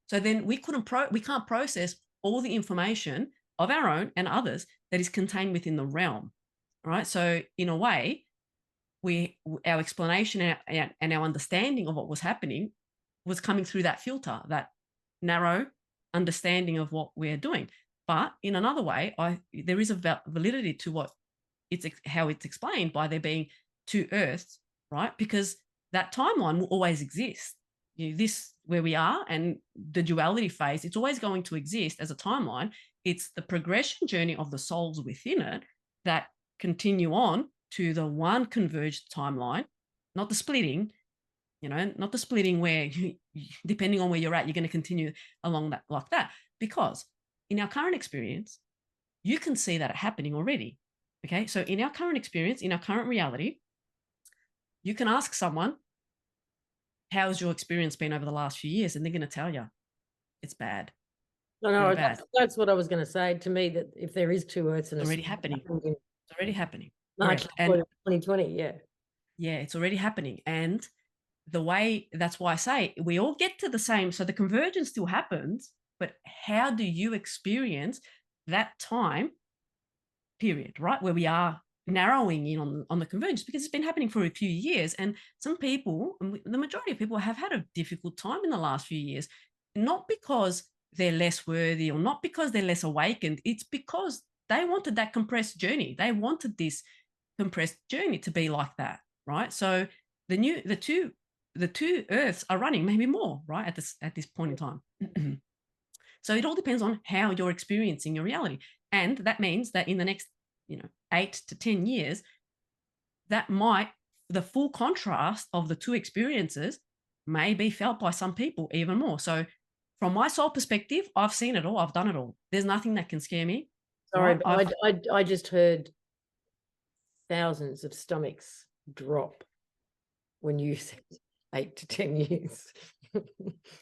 So then we can't process all the information of our own and others that is contained within the realm, right? So in a way, our explanation and our understanding of what was happening was coming through that filter, that narrow understanding of what we're doing. But in another way, there is a validity to what how it's explained by there being two Earths, right? Because that timeline will always exist. This where we are and the duality phase, it's always going to exist as a timeline. It's the progression journey of the souls within it that continue on to the one converged timeline, not the splitting, not the splitting where depending on where you're at, you're going to continue along that like that. Because in our current experience, you can see that happening already. Okay. So in our current experience, in our current reality, you can ask someone, how's your experience been over the last few years? And they're going to tell you it's bad. No, bad. that's what I was going to say. To me, that if there is two Earths and It's already happening. It's already happening. March And 2020, yeah, it's already happening. And that's why I say we all get to the same. So the convergence still happens, but how do you experience that time period, right? Where we are narrowing in on the convergence, because it's been happening for a few years. And some people, the majority of people, have had a difficult time in the last few years, not because they're less worthy or not because they're less awakened. It's because they wanted that compressed journey. They wanted this compressed journey to be like that, right? So the two Earths are running, maybe more, right, at this point in time. So it all depends on how you're experiencing your reality. And that means that in the next, 8 to 10 years, the full contrast of the two experiences may be felt by some people even more. So from my soul perspective, I've seen it all. I've done it all. There's nothing that can scare me. Sorry, right? but I just heard thousands of stomachs drop when you said 8 to 10 years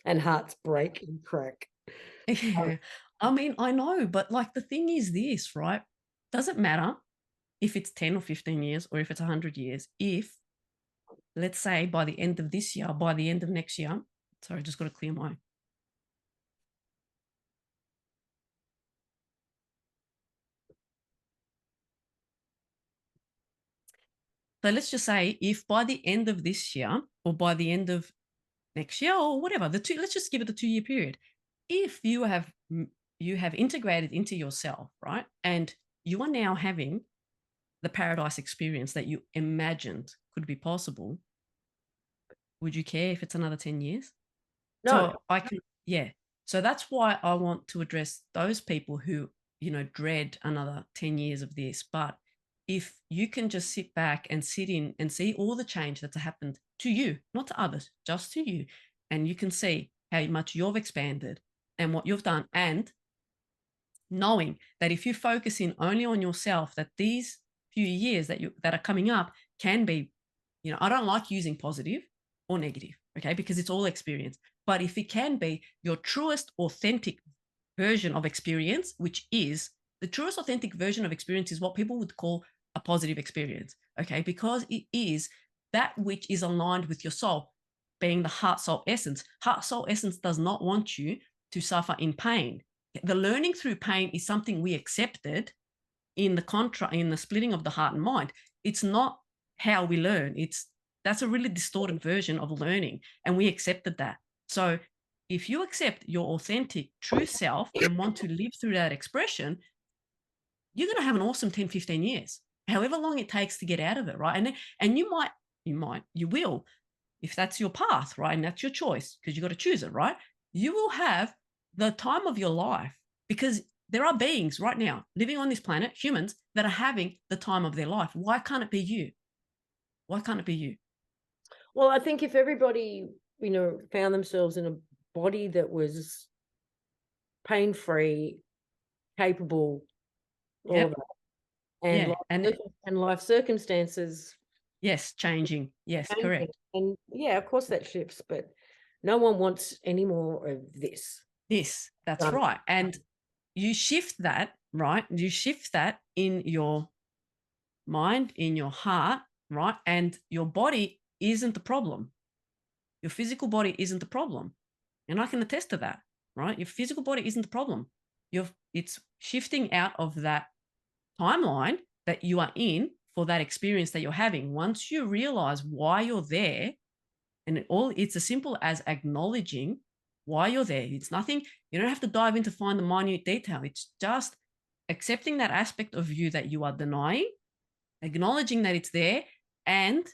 and hearts break and crack. Yeah. I mean, I know, but like the thing is this, right? Doesn't matter if it's 10 or 15 years or if it's 100 years. If, let's say, by the end of this year, by the end of next year, sorry, I just got to clear my. So let's just say if by the end of this year or by the end of next year or whatever, let's just give it a 2-year period. If you have integrated into yourself, right? And you are now having the paradise experience that you imagined could be possible, would you care if it's another 10 years? No. So So that's why I want to address those people who, dread another 10 years of this. But if you can just sit back and sit in and see all the change that's happened to you, not to others, just to you, and you can see how much you've expanded and what you've done, and knowing that if you focus in only on yourself, that these few years that are coming up can be, I don't like using positive or negative, okay, because it's all experience. But if it can be your truest authentic version of experience, which is the truest authentic version of experience, is what people would call a positive experience, okay, because it is that which is aligned with your soul, being the heart soul essence. Heart soul essence does not want you to suffer in pain. The learning through pain is something we accepted in the splitting of the heart and mind. It's not how we learn. That's a really distorted version of learning, and we accepted that. So if you accept your authentic true self and want to live through that expression, you're going to have an awesome 10, 15 years, however long it takes to get out of it, right? And you will, if that's your path, right? And that's your choice, because you got to choose it, right? You will have the time of your life, because there are beings right now living on this planet, humans, that are having the time of their life. Why can't it be you? Why can't it be you? Well, I think if everybody, found themselves in a body that was pain-free, capable, all Yep. of that, and life circumstances. Yes, changing. Yes, changing. Correct. And yeah, of course that shifts, but no one wants any more of this. That's right. And you shift that, right? You shift that in your mind, in your heart, right? And your body isn't the problem. Your physical body isn't the problem. And I can attest to that, right? Your physical body isn't the problem. It's shifting out of that timeline that you are in for that experience that you're having. Once you realize why you're there, and it's as simple as acknowledging why you're there. It's nothing, you don't have to dive in to find the minute detail. It's just accepting that aspect of you that you are denying, acknowledging that it's there, and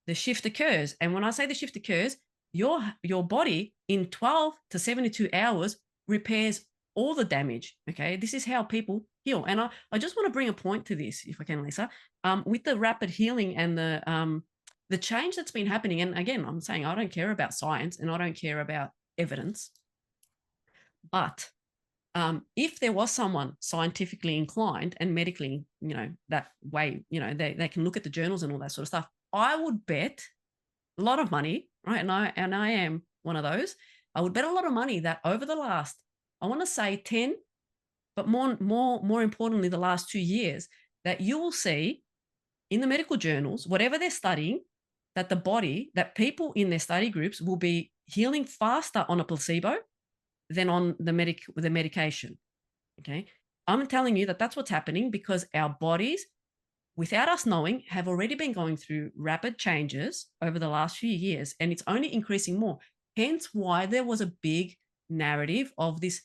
the shift occurs. And when I say the shift occurs, your body in 12 to 72 hours repairs all the damage. Okay. This is how people heal. And I just want to bring a point to this, if I can, Lisa, with the rapid healing and the change that's been happening. And again, I'm saying I don't care about science and I don't care about evidence, but if there was someone scientifically inclined and medically, that way, they can look at the journals and all that sort of stuff, I would bet a lot of money, right? And I am one of those. I would bet a lot of money that over the last, I want to say 10, but more importantly, the last 2 years, that you will see in the medical journals, whatever they're studying, that people in their study groups will be healing faster on a placebo than on the medication. Okay. I'm telling you that that's what's happening because our bodies, without us knowing, have already been going through rapid changes over the last few years, and it's only increasing more. Hence why there was a big narrative of this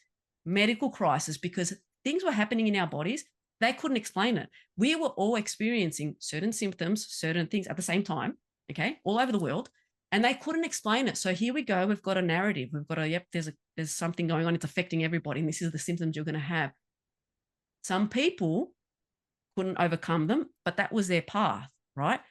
medical crisis, because things were happening in our bodies. They couldn't explain it. We were all experiencing certain symptoms, certain things at the same time, okay, all over the world, and they couldn't explain it. So here we go. We've got a narrative. We've got there's something going on. It's affecting everybody, and this is the symptoms you're going to have. Some people couldn't overcome them, but that was their path, right?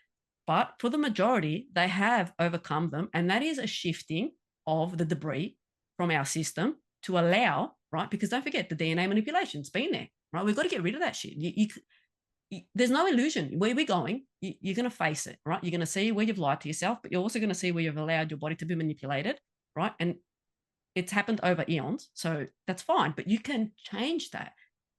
But for the majority, they have overcome them, and that is a shifting of the debris from our system to allow, right? Because don't forget, the DNA manipulation's been there, right? We've got to get rid of that shit. There's no illusion. Where we're going, you're going to face it, right? You're going to see where you've lied to yourself, but you're also going to see where you've allowed your body to be manipulated, right? And it's happened over eons, so that's fine, but you can change that.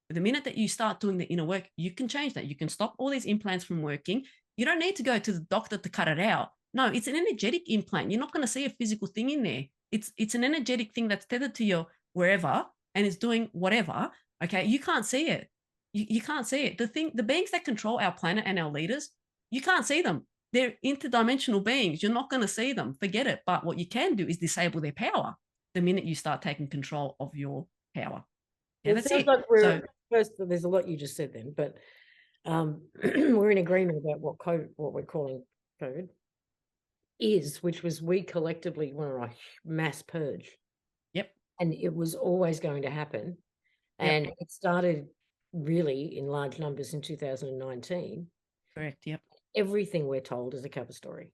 The minute that you start doing the inner work, you can change that. You can stop all these implants from working. You don't need to go to the doctor to cut it out. No, it's an energetic implant. You're not going to see a physical thing in there. It's an energetic thing that's tethered to your wherever and it's doing whatever. Okay, you can't see it. You can't see it. The beings that control our planet and our leaders, you can't see them. They're interdimensional beings. You're not going to see them. Forget it. But what you can do is disable their power the minute you start taking control of your power. Yeah, that's it. Like first, there's a lot you just said then, but we're in agreement about what we're calling COVID is, which was we collectively were a mass purge. Yep. And it was always going to happen. And it started really in large numbers in 2019. Correct. Yep. Everything we're told is a cover story.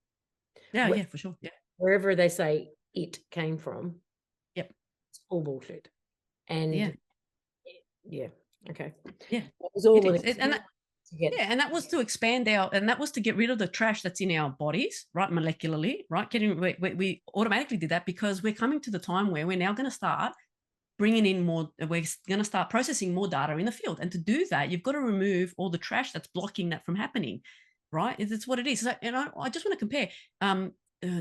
Yeah, yeah, for sure. Yeah. Wherever they say it came from, yep, it's all bullshit. And yeah, okay. Yeah. That was all and that was to expand and that was to get rid of the trash that's in our bodies, right? Molecularly, right? We automatically did that because we're coming to the time where we're now going to start bringing in more, we're going to start processing more data in the field. And to do that, you've got to remove all the trash that's blocking that from happening, right? It's what it is. So, and I just want to compare,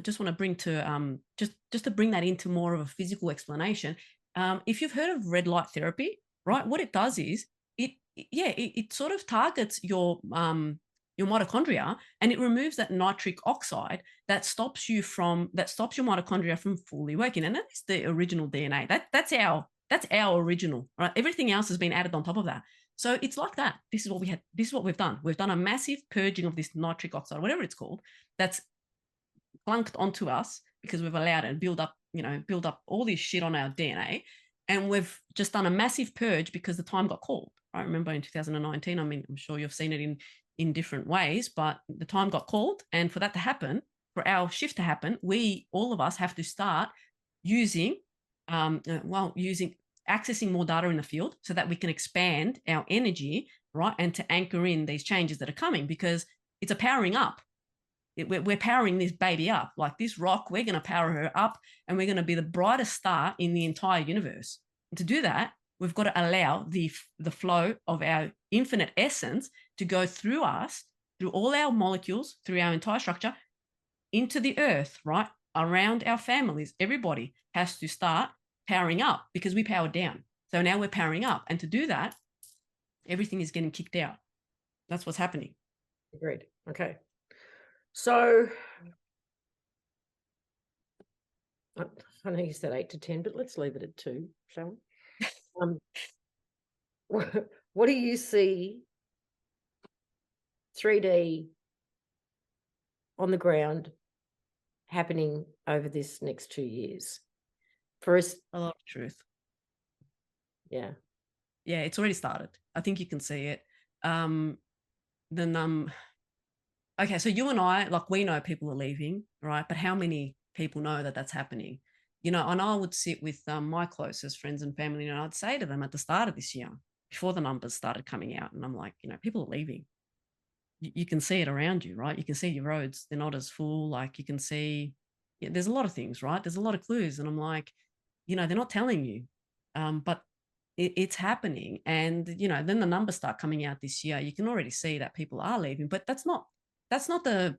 just want to bring to, just to bring that into more of a physical explanation. If you've heard of red light therapy, right? What it does is it sort of targets your mitochondria and it removes that nitric oxide that stops your mitochondria from fully working. And that is the original DNA. That's our original, right? Everything else has been added on top of that. So it's like that. This is what we had. This is what we've done. We've done a massive purging of this nitric oxide, whatever it's called, that's clunked onto us because we've allowed it and build up all this shit on our DNA. And we've just done a massive purge because the time got called. I remember in 2019, I mean, I'm sure you've seen it in different ways, but the time got called. And for that to happen, for our shift to happen, all of us have to start using accessing more data in the field so that we can expand our energy, right? And to anchor in these changes that are coming because it's a powering up. We're powering this baby up. Like this rock, we're going to power her up and we're going to be the brightest star in the entire universe. And to do that, we've got to allow the flow of our infinite essence to go through us, through all our molecules, through our entire structure, into the earth, right? Around our families. Everybody has to start powering up because we powered down. So now we're powering up. And to do that, everything is getting kicked out. That's what's happening. Agreed. Okay. So I know you said 8 to 10, but let's leave it at 2, shall we? Um, what do you see 3D on the ground happening over this next 2 years? For us, A lot of truth. yeah. Yeah, it's already started. I think you can see it. The okay, so you and I, like, we know people are leaving, right? But how many people know that that's happening? You know, and I would sit with my closest friends and family, and I'd say to them at the start of this year, before the numbers started coming out, and I'm like, you know, people are leaving. You can see it around you, right? You can see your roads; they're not as full. Like, you can see, yeah, there's a lot of things, right? There's a lot of clues, and I'm like, you know, they're not telling you, but it's happening. And you know, then the numbers start coming out this year. You can already see that people are leaving, but that's not the,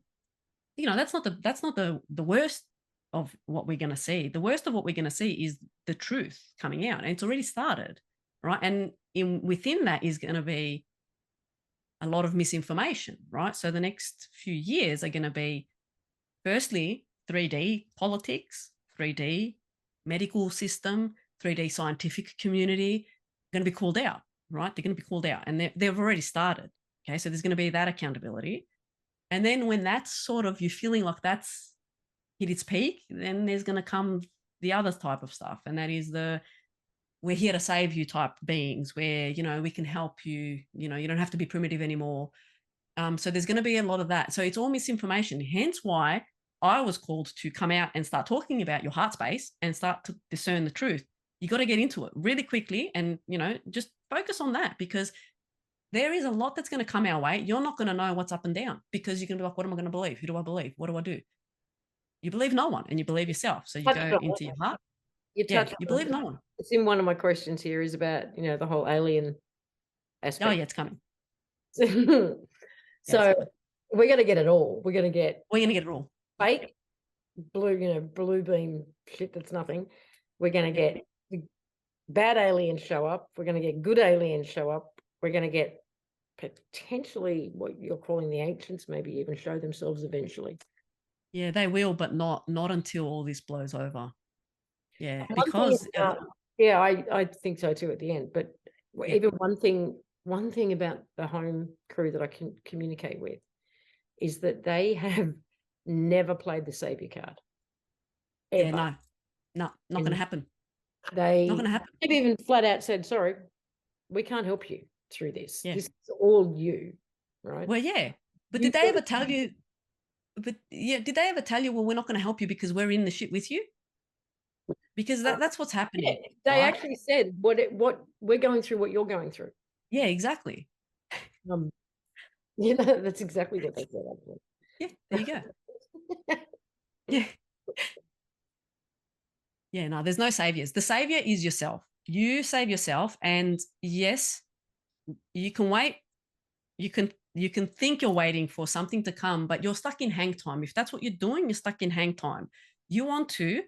you know, that's not the worst of what we're going to see. The worst of what we're going to see is the truth coming out, and it's already started, right? And in within that is going to be a lot of misinformation, right? So the next few years are going to be, firstly, 3D politics, 3D medical system, 3D scientific community going to be called out, right? They're going to be called out, and they've already started. Okay, so there's going to be that accountability. And then when that's sort of, you're feeling like that's hit its peak, then there's going to come the other type of stuff. And that is the, we're here to save you type beings where, you know, we can help you, you know, you don't have to be primitive anymore. So there's going to be a lot of that. So it's all misinformation. Hence why I was called to come out and start talking about your heart space and start to discern the truth. You got to get into it really quickly and, you know, just focus on that, because there is a lot that's going to come our way. You're not going to know what's up and down, because you're going to be like, what am I going to believe? Who do I believe? What do I do? You believe no one, and you believe yourself. So you Touched go on into your heart. You Yeah, touched you on believe it. no one. It's in one of my questions here is about, the whole alien Oh, aspect. yeah, it's coming. Yeah, it's So coming. we're going to get it all. We're going to get We're going to get it all. fake blue beam shit that's nothing. We're going to Yeah. get the bad aliens show up. We're going to get good aliens show up. We're going to get potentially what you're calling the ancients maybe even show themselves eventually. Yeah, they will, but not until all this blows over. Yeah, One thing because yeah, I think so too at the end. But yeah, even one thing about the home crew that I can communicate with is that they have never played the savior card yeah, ever. no, not going to happen. Not going to happen. They've even flat out said, sorry, we can't help you through this. Yeah. This is all you, right? Well, yeah. But You did they got ever tell you? But yeah, did they ever tell you, well, we're not going to help you because we're in the shit with you? Because that's what's yeah, happening, they right? actually said what we're going through, what you're going through. Yeah, exactly. That's exactly what they said. Actually. Yeah, there you go. Yeah. Yeah, no, there's no saviors. The savior is yourself. You save yourself. And yes, you can wait. You can think you're waiting for something to come, but you're stuck in hang time. If that's what you're doing, you're stuck in hang time. You want to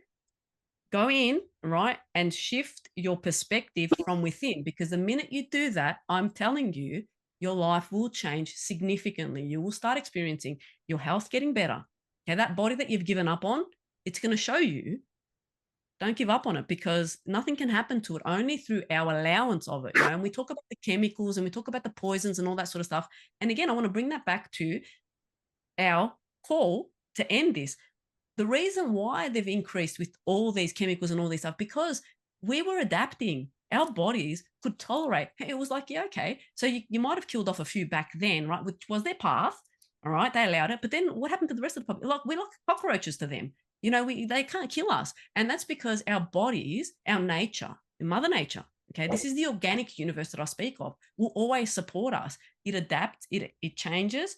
go in, right, and shift your perspective from within, because the minute you do that, I'm telling you, your life will change significantly. You will start experiencing your health getting better. Okay, that body that you've given up on, it's going to show you. Don't give up on it, because nothing can happen to it only through our allowance of it. You know, and we talk about the chemicals and we talk about the poisons and all that sort of stuff. And again, I want to bring that back to our call to end this. The reason why they've increased with all these chemicals and all this stuff, because we were adapting. Our bodies could tolerate. It was like, yeah, okay. So you might have killed off a few back then, right? Which was their path. All right. They allowed it. But then what happened to the rest of the public? Like, we're like cockroaches to them. You know, they can't kill us. And that's because our bodies, our nature, Mother Nature, okay, this is the organic universe that I speak of, will always support us. It adapts, it changes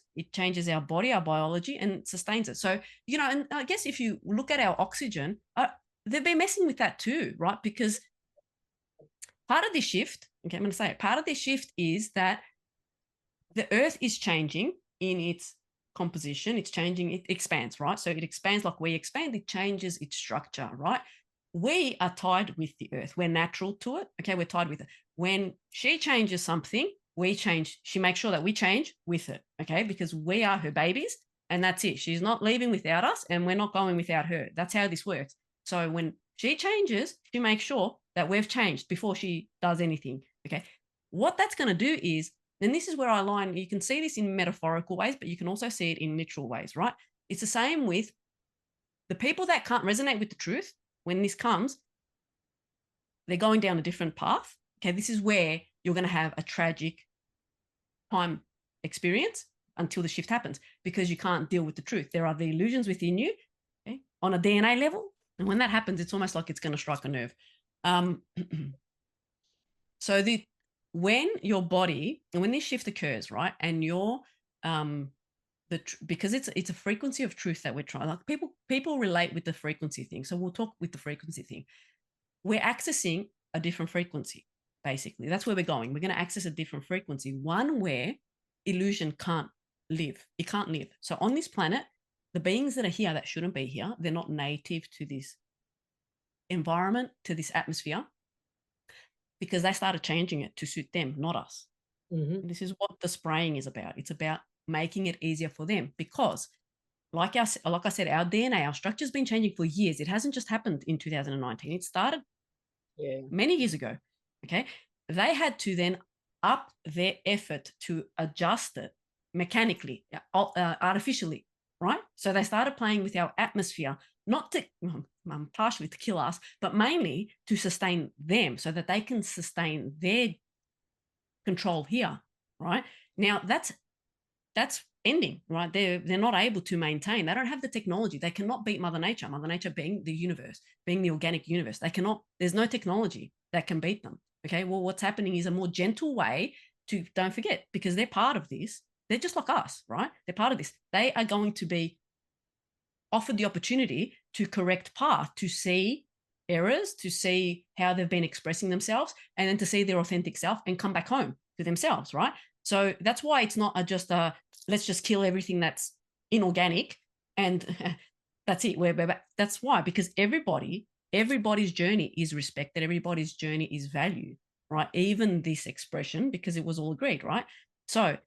our body, our biology, and sustains it. So, you know, and I guess if you look at our oxygen, they've been messing with that too, right? Because part of this shift, okay, I'm going to say it, part of this shift is that the earth is changing in its composition. It's changing, it expands, right? So it expands like we expand, it changes its structure, right? We are tied with the earth. We're natural to it. Okay, we're tied with it. When she changes something, we change. She makes sure that we change with it, okay? Because we are her babies, and that's it. She's not leaving without us, and we're not going without her. That's how this works. So when she changes, she makes sure that we've changed before she does anything, okay? What that's going to do is, and this is where I line, you can see this in metaphorical ways, but you can also see it in literal ways, right? It's the same with the people that can't resonate with the truth. When this comes, they're going down a different path. Okay, this is where you're going to have a tragic time experience until the shift happens, because you can't deal with the truth. There are the illusions within you, okay, on a DNA level. And when that happens, it's almost like it's going to strike a nerve. So when your body, and when this shift occurs, right, and you're because it's a frequency of truth that we're trying, like people relate with the frequency thing. So we'll talk with the frequency thing. We're accessing a different frequency, basically. That's where we're going. We're going to access a different frequency, one where illusion can't live. It can't live. So on this planet, the beings that are here that shouldn't be here, they're not native to this environment, to this atmosphere, because they started changing it to suit them, not us. Mm-hmm. This is what the spraying is about. It's about making it easier for them, because like I said, our DNA, our structure's been changing for years. It hasn't just happened in 2019. It started many years ago. Okay. They had to then up their effort to adjust it mechanically, artificially, right? So they started playing with our atmosphere, not to, partially to kill us, but mainly to sustain them so that they can sustain their control here, right? Now that's ending, right? They're not able to maintain. They don't have the technology. They cannot beat Mother Nature. Mother Nature being the universe, being the organic universe. They cannot. There's no technology that can beat them. Okay. Well, what's happening is a more gentle way to, don't forget, because they're part of this. They're just like us, right? They're part of this. They are going to be offered the opportunity to correct path, to see errors, to see how they've been expressing themselves, and then to see their authentic self and come back home to themselves, right? So that's why it's not just a let's just kill everything that's inorganic and that's it. That's why, because everybody's journey is respected. Everybody's journey is valued, right? Even this expression, because it was all agreed, right? So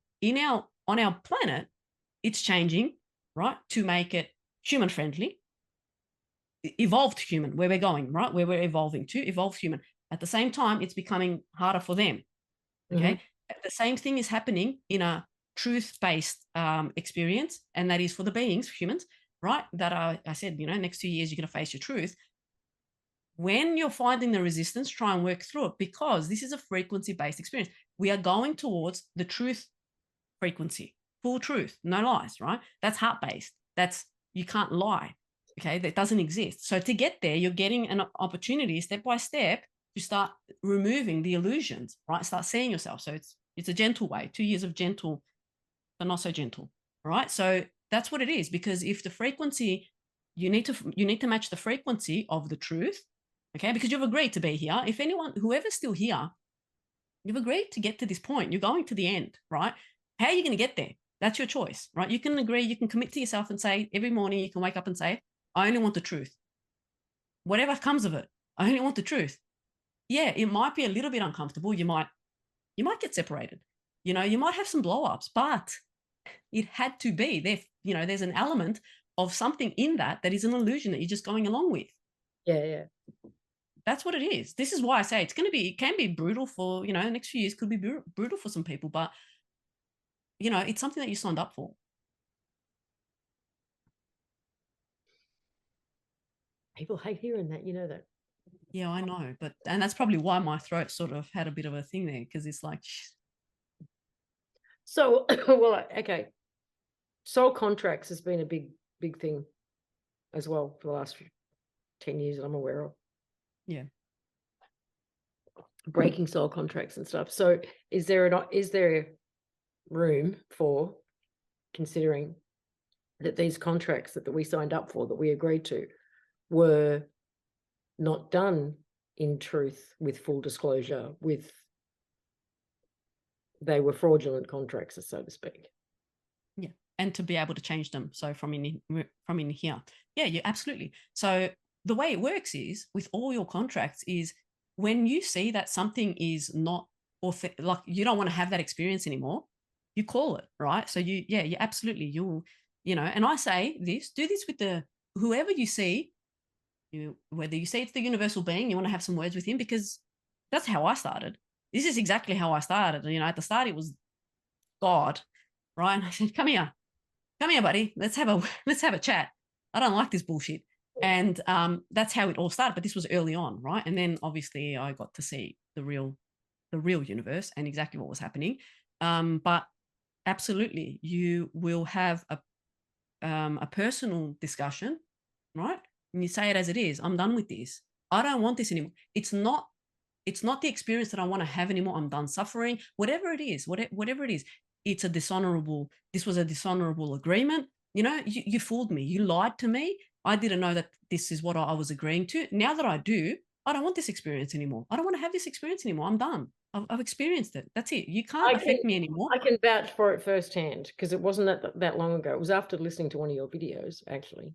on our planet, it's changing, right, to make it human friendly, evolved human, where we're going, right, where we're evolving to evolved human. At the same time, it's becoming harder for them. Okay. Mm-hmm. The same thing is happening in a truth-based experience, and that is for the beings, humans, right, that are, I said, next 2 years you're going to face your truth. When you're finding the resistance, try and work through it, because this is a frequency-based experience. We are going towards the truth frequency, full truth, no lies, right? That's heart-based. That's, you can't lie. Okay. That doesn't exist. So to get there, you're getting an opportunity step by step to start removing the illusions, right? Start seeing yourself. So it's a gentle way, 2 years of gentle, but not so gentle, right? So that's what it is, because if the frequency, you need to match the frequency of the truth, okay? Because you've agreed to be here. If whoever's still here, you've agreed to get to this point. You're going to the end, right? How are you going to get there? That's your choice, right? You can agree, you can commit to yourself and say, every morning you can wake up and say, I only want the truth. Whatever comes of it, I only want the truth. Yeah, it might be a little bit uncomfortable. You might get separated. You might have some blow-ups, but it had to be there. There's an element of something in that is an illusion that you're just going along with. Yeah. That's what it is. This is why I say it can be brutal for, the next few years could be brutal for some people, but it's something that you signed up for. People hate hearing that, that. Yeah, I know. And that's probably why my throat sort of had a bit of a thing there, because it's like. So, well, okay. Soul contracts has been a big thing as well for the last 10 years that I'm aware of. Yeah. Breaking soul contracts and stuff. So is there room for considering that these contracts that we signed up for, that we agreed to, were not done in truth, with full disclosure, they were fraudulent contracts, so to speak? Yeah. And to be able to change them. So from in here. Yeah, absolutely. So the way it works is, with all your contracts, is when you see that something is not like you don't want to have that experience anymore, you call it, right? So you absolutely, and I say this, do this with whoever you see, whether you say it's the universal being, you want to have some words with him, because that's how I started. This is exactly how I started. At the start, it was God, right? And I said, come here, buddy. Let's have a let's have a chat. I don't like this bullshit. And that's how it all started. But this was early on, right? And then obviously I got to see the real universe and exactly what was happening. But absolutely, you will have a personal discussion, right? And you say it as it is. I'm done with this. I don't want this anymore. It's not the experience that I want to have anymore. I'm done suffering. Whatever it is, whatever it is, it's a dishonorable. This was a dishonorable agreement. You fooled me. You lied to me. I didn't know that this is what I was agreeing to. Now that I do, I don't want this experience anymore. I don't want to have this experience anymore. I'm done. I've experienced it. That's it. You can't affect me anymore. I can vouch for it firsthand, because it wasn't that long ago. It was after listening to one of your videos, actually.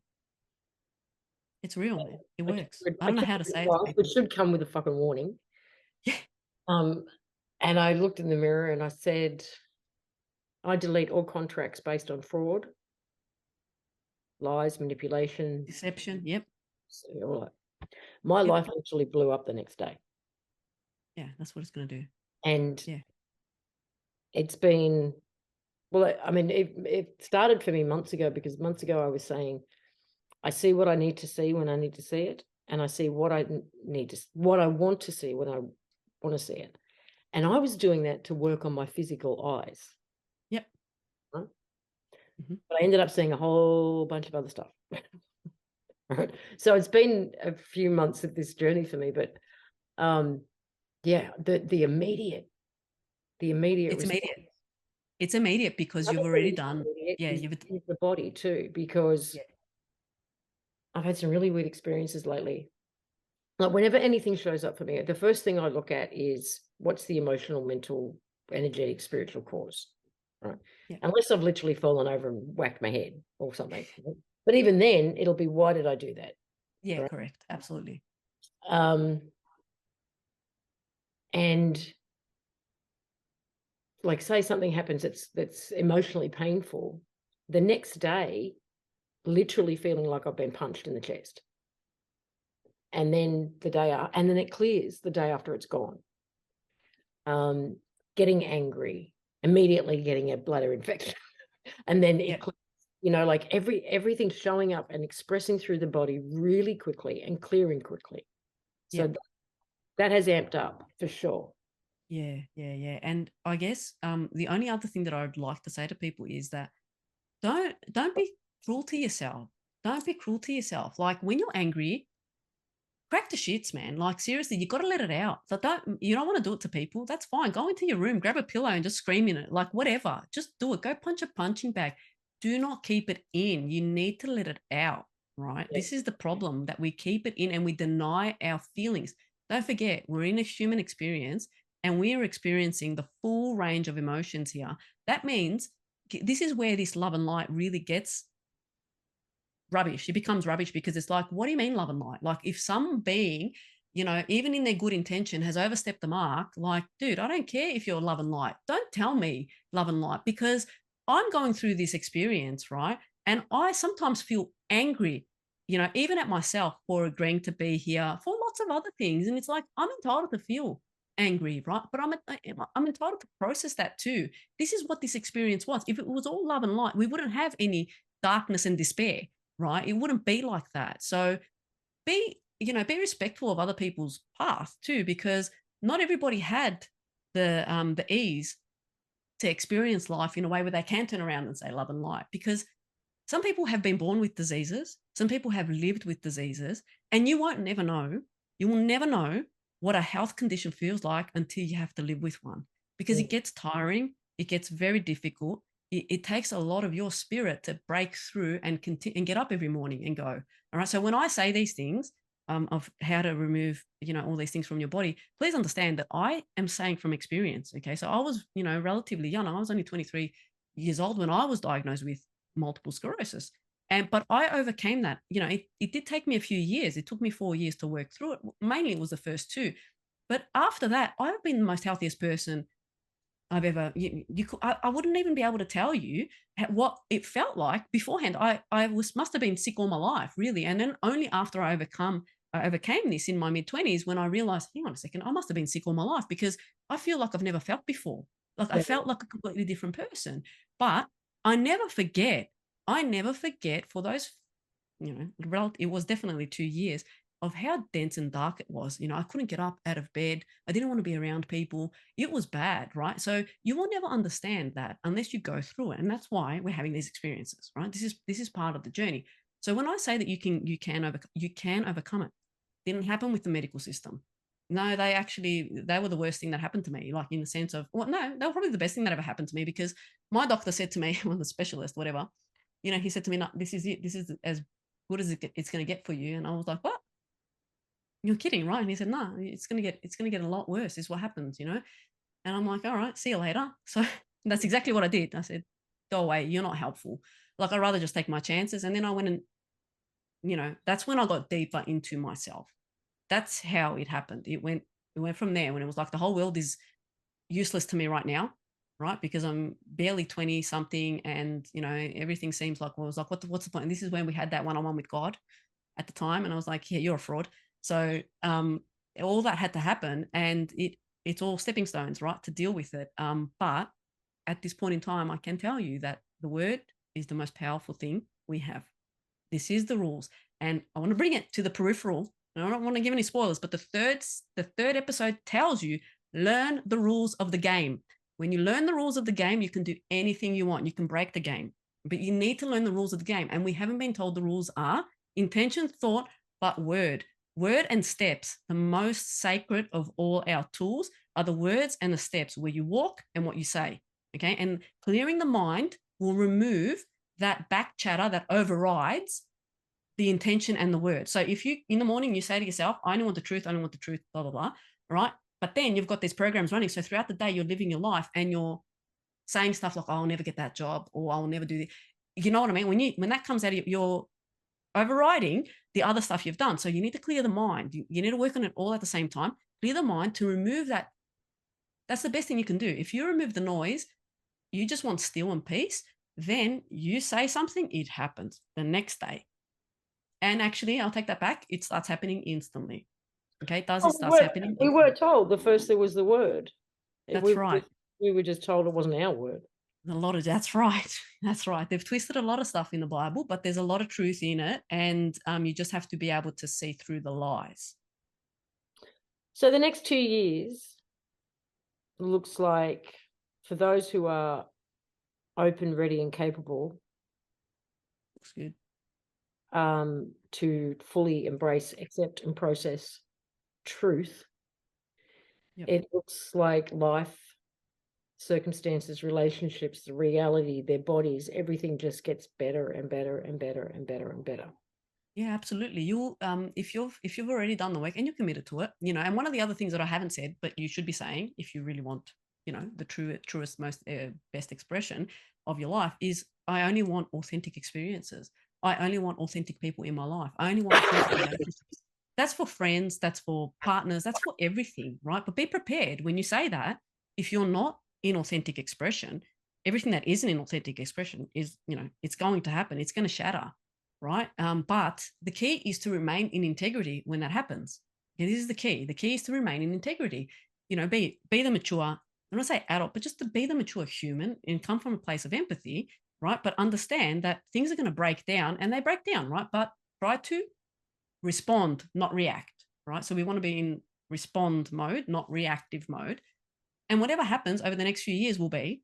It's real, man. It works. I don't know how to say it to people. It should come with a fucking warning. Yeah. And I looked in the mirror and I said, I delete all contracts based on fraud, lies, manipulation, Deception. Yep. All that. My life actually blew up the next day. Yeah, that's what it's going to do. And yeah, it's been, well, I mean, it started for me months ago, because months ago I was saying, I see what I need to see when I need to see it, and I see what I want to see when I want to see it. And I was doing that to work on my physical eyes. Yep. Right? Mm-hmm. But I ended up seeing a whole bunch of other stuff. Right? So it's been a few months of this journey for me, but yeah, the immediate it's response. immediate. It's immediate because you've already done. Yeah, you've the body too, because I've had some really weird experiences lately. Like whenever anything shows up for me, the first thing I look at is what's the emotional, mental, energetic, spiritual cause, right? Yeah. Unless I've literally fallen over and whacked my head or something. But even then, it'll be, why did I do that? Yeah, right? correct. Absolutely. And like, say something happens that's emotionally painful, the next day, literally feeling like I've been punched in the chest. And then and then it clears the day after it's gone. Getting angry, immediately getting a bladder infection. And then it clears, like everything showing up and expressing through the body really quickly and clearing quickly. So that has amped up for sure. Yeah. And I guess the only other thing that I'd like to say to people is that don't be cruel to yourself. Don't be cruel to yourself. Like when you're angry, crack the shits, man. Like seriously, you got to let it out. So you don't want to do it to people. That's fine. Go into your room, grab a pillow and just scream in it. Like whatever, just do it. Go punch a punching bag. Do not keep it in. You need to let it out, right? This is the problem, that we keep it in and we deny our feelings. Don't forget, we're in a human experience and we are experiencing the full range of emotions here. That means this is where this love and light really gets rubbish. It becomes rubbish, because it's like, what do you mean love and light? Like if some being, even in their good intention, has overstepped the mark, like, dude, I don't care if you're love and light. Don't tell me love and light, because I'm going through this experience, right? And I sometimes feel angry, even at myself for agreeing to be here, for lots of other things. And it's like, I'm entitled to feel angry, right? But I'm entitled to process that too. This is what this experience was. If it was all love and light, we wouldn't have any darkness and despair, right? It wouldn't be like that. So be respectful of other people's path too, because not everybody had the ease to experience life in a way where they can turn around and say love and light, because some people have been born with diseases, some people have lived with diseases, and you will never know what a health condition feels like until you have to live with one, because it gets tiring, it gets very difficult. It takes a lot of your spirit to break through and continue and get up every morning and go. All right. So when I say these things of how to remove, all these things from your body, please understand that I am saying from experience. Okay. So I was, relatively young. I was only 23 years old when I was diagnosed with multiple sclerosis. But I overcame that. It did take me a few years. It took me 4 years to work through it. Mainly it was the first two. But after that, I've been the most healthiest person I've ever, I wouldn't even be able to tell you what it felt like beforehand. Must have been sick all my life, really. And then only after I overcame this in my mid-20s when I realized, hang on a second, I must have been sick all my life because I feel like I've never felt before. Like I Yeah. felt like a completely different person. But I never forget. I never forget for those, it was definitely 2 years of how dense and dark it was. I couldn't get up out of bed. I didn't want to be around people. It was bad, right? So you will never understand that unless you go through it. And that's why we're having these experiences, right? This is part of the journey. So when I say that you can overcome it, didn't happen with the medical system. No, they were the worst thing that happened to me, like in the sense of, well, no, they were probably the best thing that ever happened to me because my doctor said to me, well, the specialist, whatever, he said to me, no, this is it. This is as good as it's going to get for you. And I was like, what? You're kidding, right? And he said, no, it's gonna get a lot worse, is what happens. And I'm like, all right, see you later. So that's exactly what I did. I said, go away, you're not helpful. Like, I'd rather just take my chances. And then I went and, that's when I got deeper into myself. That's how it happened. It went from there when it was like the whole world is useless to me right now, right? Because I'm barely 20 something and, everything seems like, well, I was like, what's the point? And this is when we had that one-on-one with God at the time. And I was like, yeah, you're a fraud. So all that had to happen, and it's all stepping stones, right, to deal with it. But at this point in time, I can tell you that the word is the most powerful thing we have. This is the rules. And I want to bring it to the peripheral. I don't want to give any spoilers, but the third episode tells you, learn the rules of the game. When you learn the rules of the game, you can do anything you want. You can break the game, but you need to learn the rules of the game. And we haven't been told the rules are intention, thought, but word. Word and steps. The most sacred of all our tools are the words and the steps, where you walk and what you say. Okay. And clearing the mind will remove that back chatter that overrides the intention and the word. So if you, in the morning, you say to yourself, I only want the truth, I only want the truth, blah, blah, blah, right? But then you've got these programs running. So throughout the day, you're living your life and you're saying stuff like, oh, I'll never get that job, or I'll never do this. You know what I mean? When that comes out of your overriding the other stuff you've done. So you need to clear the mind. You need to work on it all at the same time. Clear the mind to remove that. That's the best thing you can do. If you remove the noise, you just want still and peace, then you say something, it happens the next day. And actually, I'll take that back. It starts happening instantly. Okay, it starts happening. We weren't told the first there was the word. That's right. We were just told it wasn't our word. That's right. That's right. They've twisted a lot of stuff in the Bible, but there's a lot of truth in it. And you just have to be able to see through the lies. So the next 2 years looks like, for those who are open, ready, and capable, Looks good. To fully embrace, accept, and process truth. Yep. It looks like life, circumstances, relationships, the reality, their bodies, everything just gets better and better and better and better and better. Yeah, absolutely. You'll if you've already done the work and you're committed to it, and one of the other things that I haven't said, but you should be saying if you really want, the truest, most best expression of your life is, I only want authentic experiences. I only want authentic people in my life. I only want authentic relationships. That's for friends, that's for partners, that's for everything, right? But be prepared when you say that. If you're not in authentic expression, everything that isn't in authentic expression is, it's going to happen. It's going to shatter, right? But the key is to remain in integrity when that happens. And this is the key. The key is to remain in integrity. Be the mature, I don't want to say adult, but just to be the mature human and come from a place of empathy, right? But understand that things are going to break down, and they break down, right? But try to respond, not react, right? So we want to be in respond mode, not reactive mode. And whatever happens over the next few years will be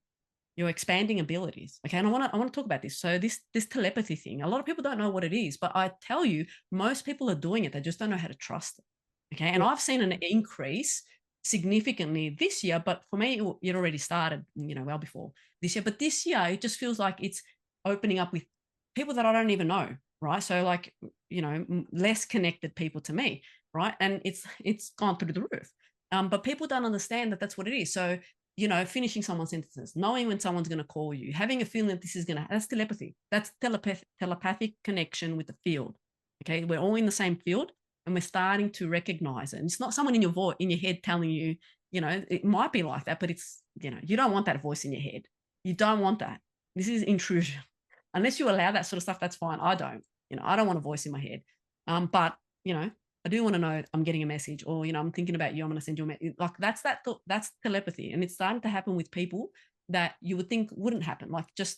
your expanding abilities. Okay. And I want to talk about this. So this telepathy thing, a lot of people don't know what it is, but I tell you, most people are doing it. They just don't know how to trust it. Okay. And I've seen an increase significantly this year, but for me, it already started, well before this year. But this year, it just feels like it's opening up with people that I don't even know, right? So like, less connected people to me, right? And it's gone through the roof. But people don't understand that that's what it is. So, finishing someone's sentences, knowing when someone's going to call you, having a feeling that this is that's telepathy. That's telepathic connection with the field. Okay. We're all in the same field. and we're starting to recognize it. And it's not someone in your voice, in your head telling you, it might be like that, but it's, you don't want that voice in your head. You don't want that. This is intrusion. Unless you allow that sort of stuff, that's fine. I don't, I don't want a voice in my head. But, I do want to know I'm getting a message, or, I'm thinking about you. I'm going to send you a message. Like that's telepathy. And it's starting to happen with people that you would think wouldn't happen. Like just,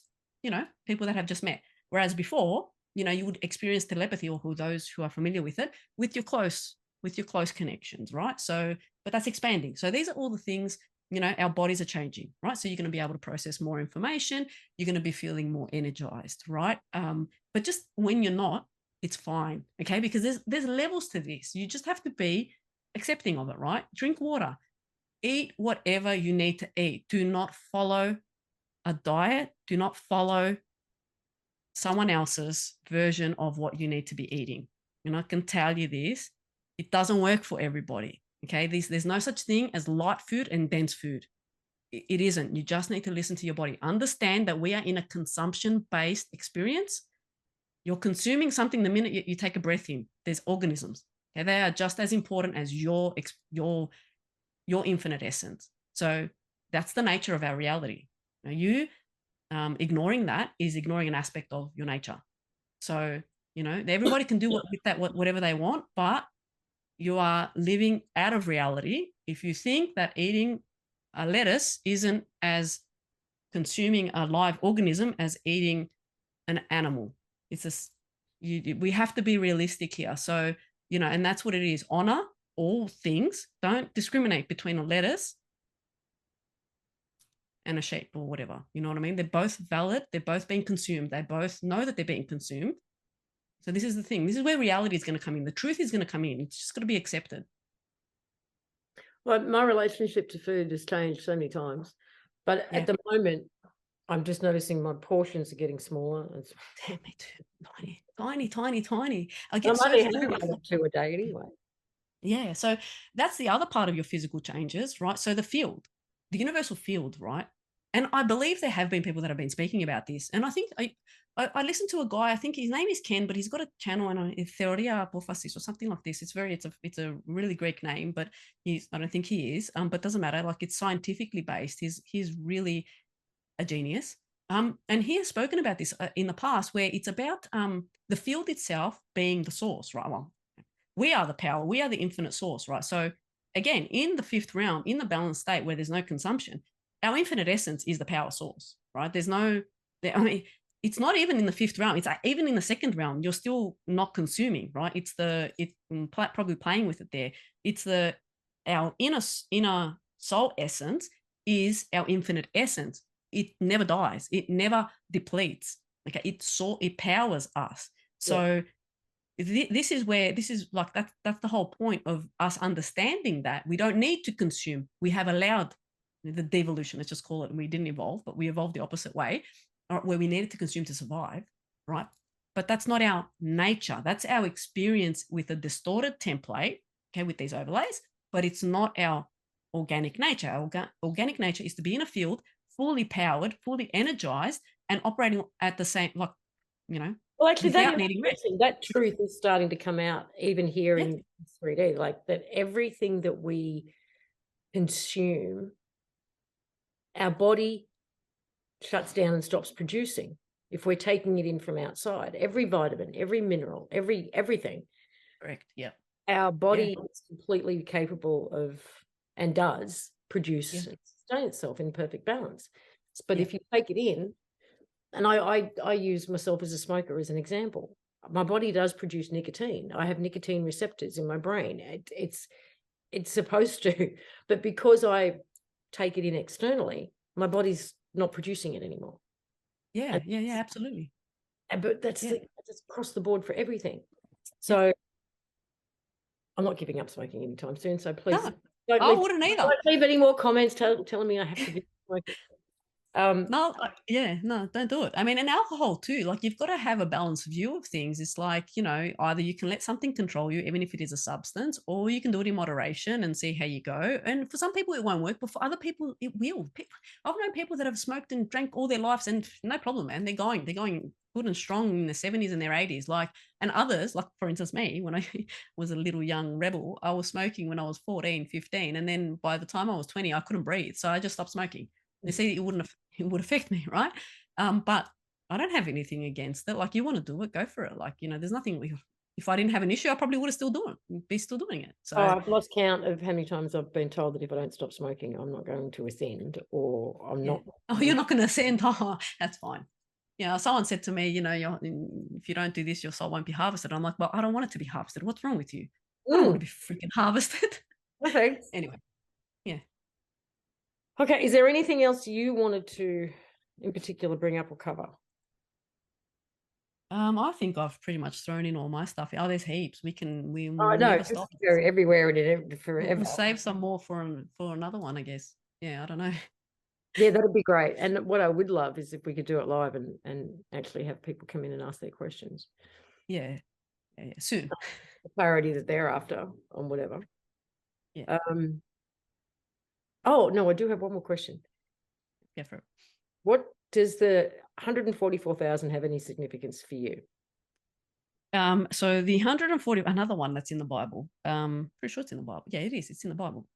people that have just met. Whereas before, you would experience telepathy, or those who are familiar with it, with your close connections, right? So, but that's expanding. So these are all the things, our bodies are changing, right? So you're going to be able to process more information. You're going to be feeling more energized, right? But just when you're not, it's fine, okay? Because there's levels to this. You just have to be accepting of it, right? Drink water, eat whatever you need to eat. Do not follow a diet. Do not follow someone else's version of what you need to be eating. And I can tell you this, it doesn't work for everybody. Okay. There's no such thing as light food and dense food. It isn't. You just need to listen to your body. Understand that we are in a consumption-based experience. You're consuming something the minute you take a breath in. There's organisms. Okay. They are just as important as your infinite essence. So that's the nature of our reality. Now, ignoring that is ignoring an aspect of your nature. So, everybody can do whatever they want, but you are living out of reality if you think that eating a lettuce isn't as consuming a live organism as eating an animal. It's just, we have to be realistic here. So, and that's what it is. Honor all things. Don't discriminate between a lettuce and a sheep or whatever. You know what I mean? They're both valid. They're both being consumed. They both know that they're being consumed. So this is the thing. This is where reality is going to come in. The truth is going to come in. It's just got to be accepted. Well, my relationship to food has changed so many times, but at the moment, I'm just noticing my portions are getting smaller. Damn, me too. Tiny. I get so hungry about 2 a day anyway. Yeah. So that's the other part of your physical changes, right? So the universal field, right? And I believe there have been people that have been speaking about this. And I think I listened to a guy, I think his name is Ken, but he's got a channel on Theoria Apophasis or something like this. It's a really Greek name, but I don't think he is. But doesn't matter. Like, it's scientifically based. He's really a genius. And he has spoken about this in the past, where it's about the field itself being the source, right? Well, we are the power. We are the infinite source, right? So again, in the fifth realm, in the balanced state where there's no consumption, our infinite essence is the power source, right? It's not even in the fifth realm. It's even in the second realm, you're still not consuming, right? It's probably playing with it there. It's our inner soul essence is our infinite essence. It never dies. It never depletes. Okay. It powers us. So this is like, that's the whole point of us understanding that we don't need to consume. We have allowed the devolution, let's just call it, and we didn't evolve, but we evolved the opposite way, where we needed to consume to survive, right? But that's not our nature. That's our experience with a distorted template, okay, with these overlays, but it's not our organic nature. Our organic nature is to be in a field, fully powered, fully energized, and operating at the same, like, well, actually, that truth is starting to come out even here in 3D, like that everything that we consume, our body shuts down and stops producing if we're taking it in from outside. Every vitamin, every mineral, everything. Correct. Yeah. Our body is completely capable of, and does produce and sustain itself in perfect balance. But if you take it in, and I use myself as a smoker as an example, my body does produce nicotine. I have nicotine receptors in my brain. It's supposed to, but because I take it in externally, my body's not producing it anymore. Yeah, absolutely. But that's across the board for everything. So I'm not giving up smoking anytime soon. So please, I wouldn't either. Don't leave any more comments telling me I have to give smoking. No, don't do it. I mean, and alcohol too, like, you've got to have a balanced view of things. It's like, either you can let something control you, even if it is a substance, or you can do it in moderation and see how you go. And for some people it won't work, but for other people it will. I've known people that have smoked and drank all their lives and no problem, man. They're going good and strong in their 70s and their 80s. Like, and others, like for instance, me, when I was a little young rebel, I was smoking when I was 14, 15. And then by the time I was 20, I couldn't breathe. So I just stopped smoking. You see, it would affect me, right? But I don't have anything against it. Like, you want to do it, go for it. Like, there's nothing. If I didn't have an issue, I probably would have be still doing it. So I've lost count of how many times I've been told that if I don't stop smoking, I'm not going to ascend, or I'm yeah. not. Oh, you're not going to ascend. Oh, that's fine. Someone said to me, if you don't do this, your soul won't be harvested. I'm like, well, I don't want it to be harvested. What's wrong with you? I don't want to be freaking harvested. Okay. Anyway, yeah. Okay. Is there anything else you wanted to, in particular, bring up or cover? I think I've pretty much thrown in all my stuff. Oh, there's heaps. We Oh, no, never just stop. go everywhere and forever. We'll save some more for another one, I guess. Yeah, I don't know. Yeah, that'd be great. And what I would love is if we could do it live and actually have people come in and ask their questions. Yeah, soon. The clarity that they're after on whatever. Yeah. Oh no, I do have one more question. Yeah, for it. What does the 144,000 have any significance for you? So the 140, another one that's in the Bible. Pretty sure it's in the Bible. Yeah, it is. It's in the Bible.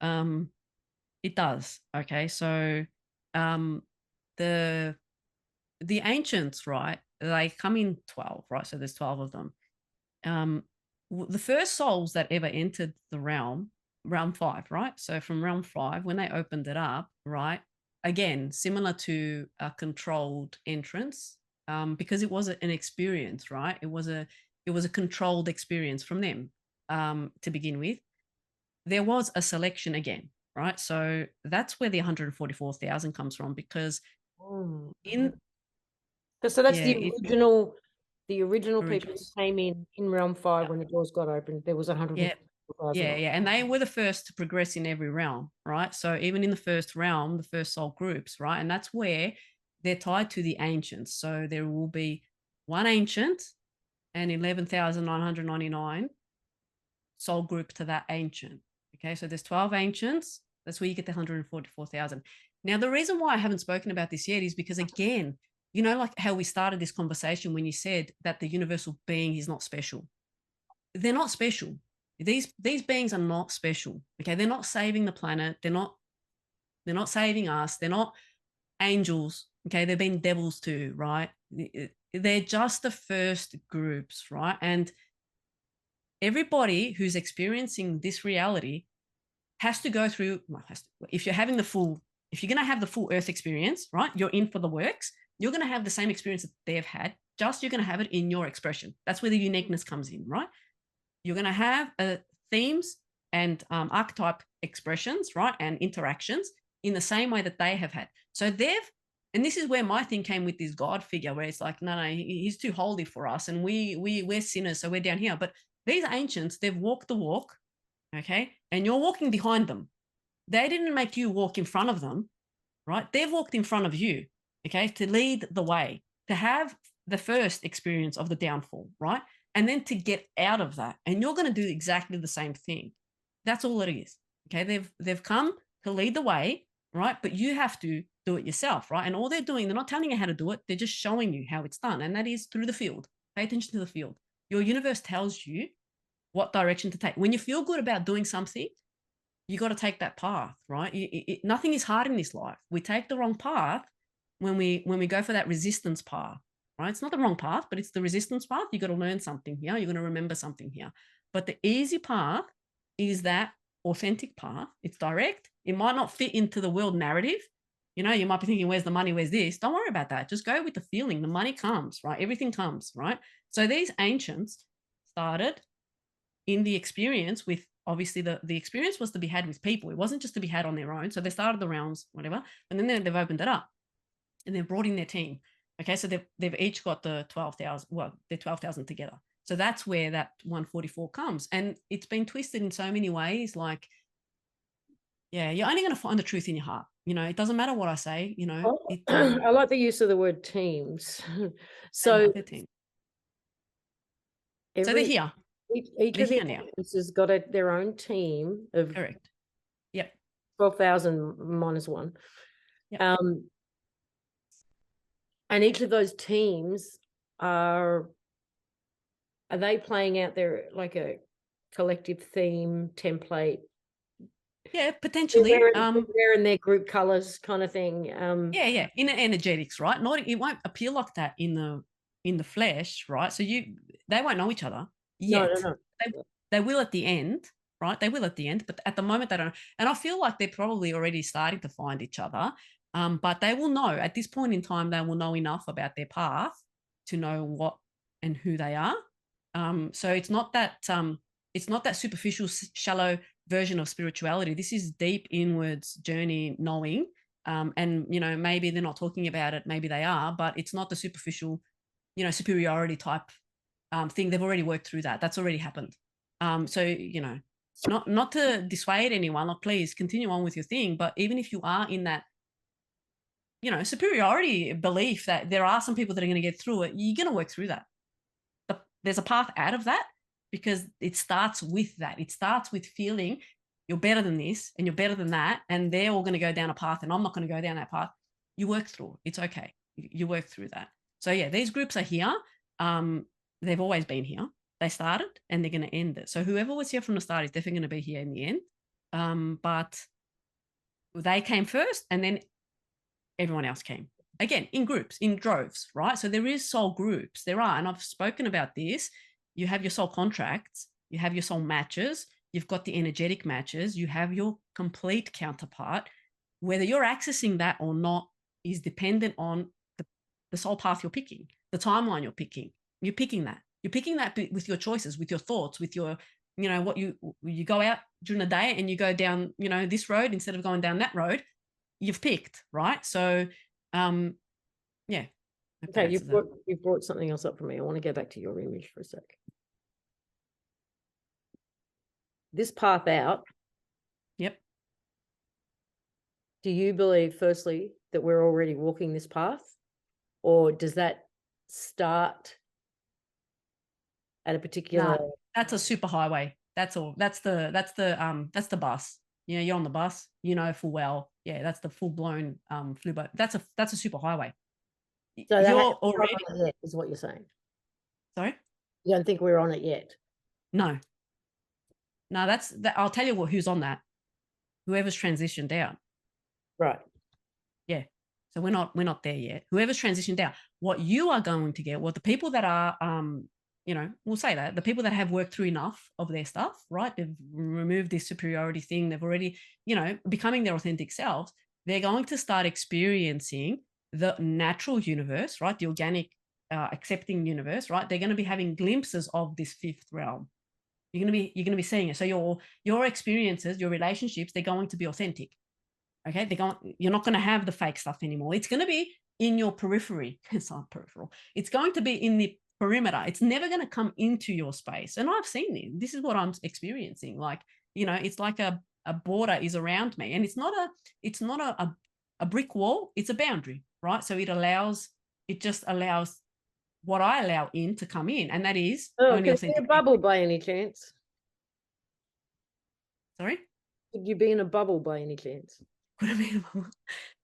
It does. Okay, so the ancients, right? They come in 12, right? So there's 12 of them. The first souls that ever entered the realm 5, right? So from realm 5, when they opened it up, right? Again, similar to a controlled entrance, because it was an experience, right? It was a controlled experience from them to begin with. There was a selection again, right? So that's where the 144,000 comes from, because so that's yeah, the original people who came in realm 5 when the doors got opened. There was 144,000. Yeah, and they were the first to progress in every realm, right? So even in the first realm, the first soul groups, right? And that's where they're tied to the ancients. So there will be one ancient and 11,999 soul group to that ancient. Okay, so there's 12 ancients. That's where you get the 144,000. Now, the reason why I haven't spoken about this yet is because, again, like how we started this conversation when you said that the universal being is not special. They're not special. These beings are not special. Okay, they're not saving the planet. They're not saving us. They're not angels. Okay, they've been devils too, right? They're just the first groups, right? And everybody who's experiencing this reality has to go through. If you're going to have the full Earth experience, right? You're in for the works. You're going to have the same experience that they've had. Just you're going to have it in your expression. That's where the uniqueness comes in, right? You're going to have themes and archetype expressions, right? And interactions in the same way that they have had. So and this is where my thing came with this God figure, where it's like, no, he's too holy for us. And we're sinners, so we're down here. But these ancients, they've walked the walk, okay? And you're walking behind them. They didn't make you walk in front of them, right? They've walked in front of you, okay? To lead the way, to have the first experience of the downfall, right? And then to get out of that. And you're going to do exactly the same thing. That's all it is. Okay. They've come to lead the way, right? But you have to do it yourself, right? And all they're doing, they're not telling you how to do it. They're just showing you how it's done. And that is through the field. Pay attention to the field. Your universe tells you what direction to take. When you feel good about doing something, you got to take that path, right? Nothing is hard in this life. We take the wrong path when we go for that resistance path. Right? It's not the wrong path, but it's the resistance path. You got to learn something here. You're going to remember something here. But the easy path is that authentic path. It's direct. It might not fit into the world narrative. You might be thinking, where's the money? Where's this? Don't worry about that. Just go with the feeling. The money comes, right? Everything comes, right? So these ancients started in the experience with, obviously the experience was to be had with people. It wasn't just to be had on their own. So they started the realms, whatever, and then they've opened it up and they've brought in their team. Okay, so they've each got the 12,000. Well, they're 12,000 together. So that's where that 144 comes, and it's been twisted in so many ways. Like, yeah, you're only going to find the truth in your heart. It doesn't matter what I say. I like the use of the word teams. So they're team. so they're here. Each of the teams has got their own team of correct. Yep. 12,000 minus 1. Yep. And each of those teams are they playing out there like a collective theme template? Yeah, potentially. Wearing their group colors kind of thing. Yeah. In energetics, right? It won't appear like that in the flesh, right? So they won't know each other yet. No. They will at the end, right? They will at the end, but at the moment they don't. And I feel like they're probably already starting to find each other. But they will know at this point in time, they will know enough about their path to know what and who they are. So it's not that superficial, shallow version of spirituality. This is deep inwards journey knowing. And maybe they're not talking about it, maybe they are, but it's not the superficial, superiority type thing. They've already worked through that. That's already happened. So not to dissuade anyone, like, please continue on with your thing. But even if you are in that, superiority belief that there are some people that are going to get through it, you're going to work through that. But there's a path out of that, because it starts with that. It starts with feeling you're better than this and you're better than that, and they're all going to go down a path and I'm not going to go down that path. You work through it. It's okay. You work through that. So yeah, these groups are here. They've always been here. They started and they're going to end it. So whoever was here from the start is definitely going to be here in the end. But they came first and then everyone else came. Again, in groups, in droves, right? So there is soul groups. There are, and I've spoken about this. You have your soul contracts, you have your soul matches, you've got the energetic matches, you have your complete counterpart. Whether you're accessing that or not is dependent on the soul path you're picking, the timeline you're picking. You're picking that. You're picking that with your choices, with your thoughts, with your, what you go out during the day and you go down, this road instead of going down that road. You've picked, right? So, yeah. Okay, you've brought something else up for me. I want to go back to your image for a sec. This path out. Yep. Do you believe, firstly, that we're already walking this path, or does that start at a particular? No, that's a super highway. That's all. That's the bus. You're on the bus. Full well. Yeah, that's the full blown flu. But that's a super highway. So you're already yet, is what you're saying. Sorry? You don't think we're on it yet? No. That's that. I'll tell you who's on that. Whoever's transitioned out. Right. Yeah. So we're not there yet. Whoever's transitioned out. What you are going to get, what the people that are we'll say that the people that have worked through enough of their stuff, right? They've removed this superiority thing. They've already, becoming their authentic selves. They're going to start experiencing the natural universe, right? The organic, accepting universe, right? They're going to be having glimpses of this fifth realm. You're going to be seeing it. So your experiences, your relationships, they're going to be authentic. Okay, you're not going to have the fake stuff anymore. It's going to be in your periphery. It's not peripheral. It's going to be in the perimeter. It's never going to come into your space. And I've seen it. This is what I'm experiencing. Like, it's like a border is around me, and it's not a brick wall. It's a boundary, right? So it just allows what I allow in to come in, and that is only authentic. Could it be a bubble by any chance? Sorry? Could you be in a bubble by any chance? Could it be a bubble?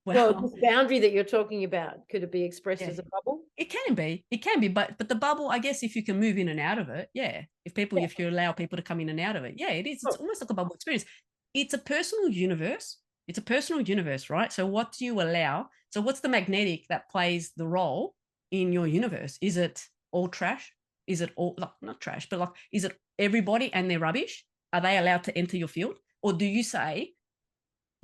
Well, this boundary that you're talking about, could it be expressed as a bubble? It can be, but the bubble, I guess, if you can move in and out of it, yeah. If you allow people to come in and out of it, yeah, it is. It's almost like a bubble experience. It's a personal universe. It's a personal universe, right? So what do you allow? So what's the magnetic that plays the role in your universe? Is it all trash? Is it all, like, not trash, but like, is it everybody and their rubbish? Are they allowed to enter your field? Or do you say,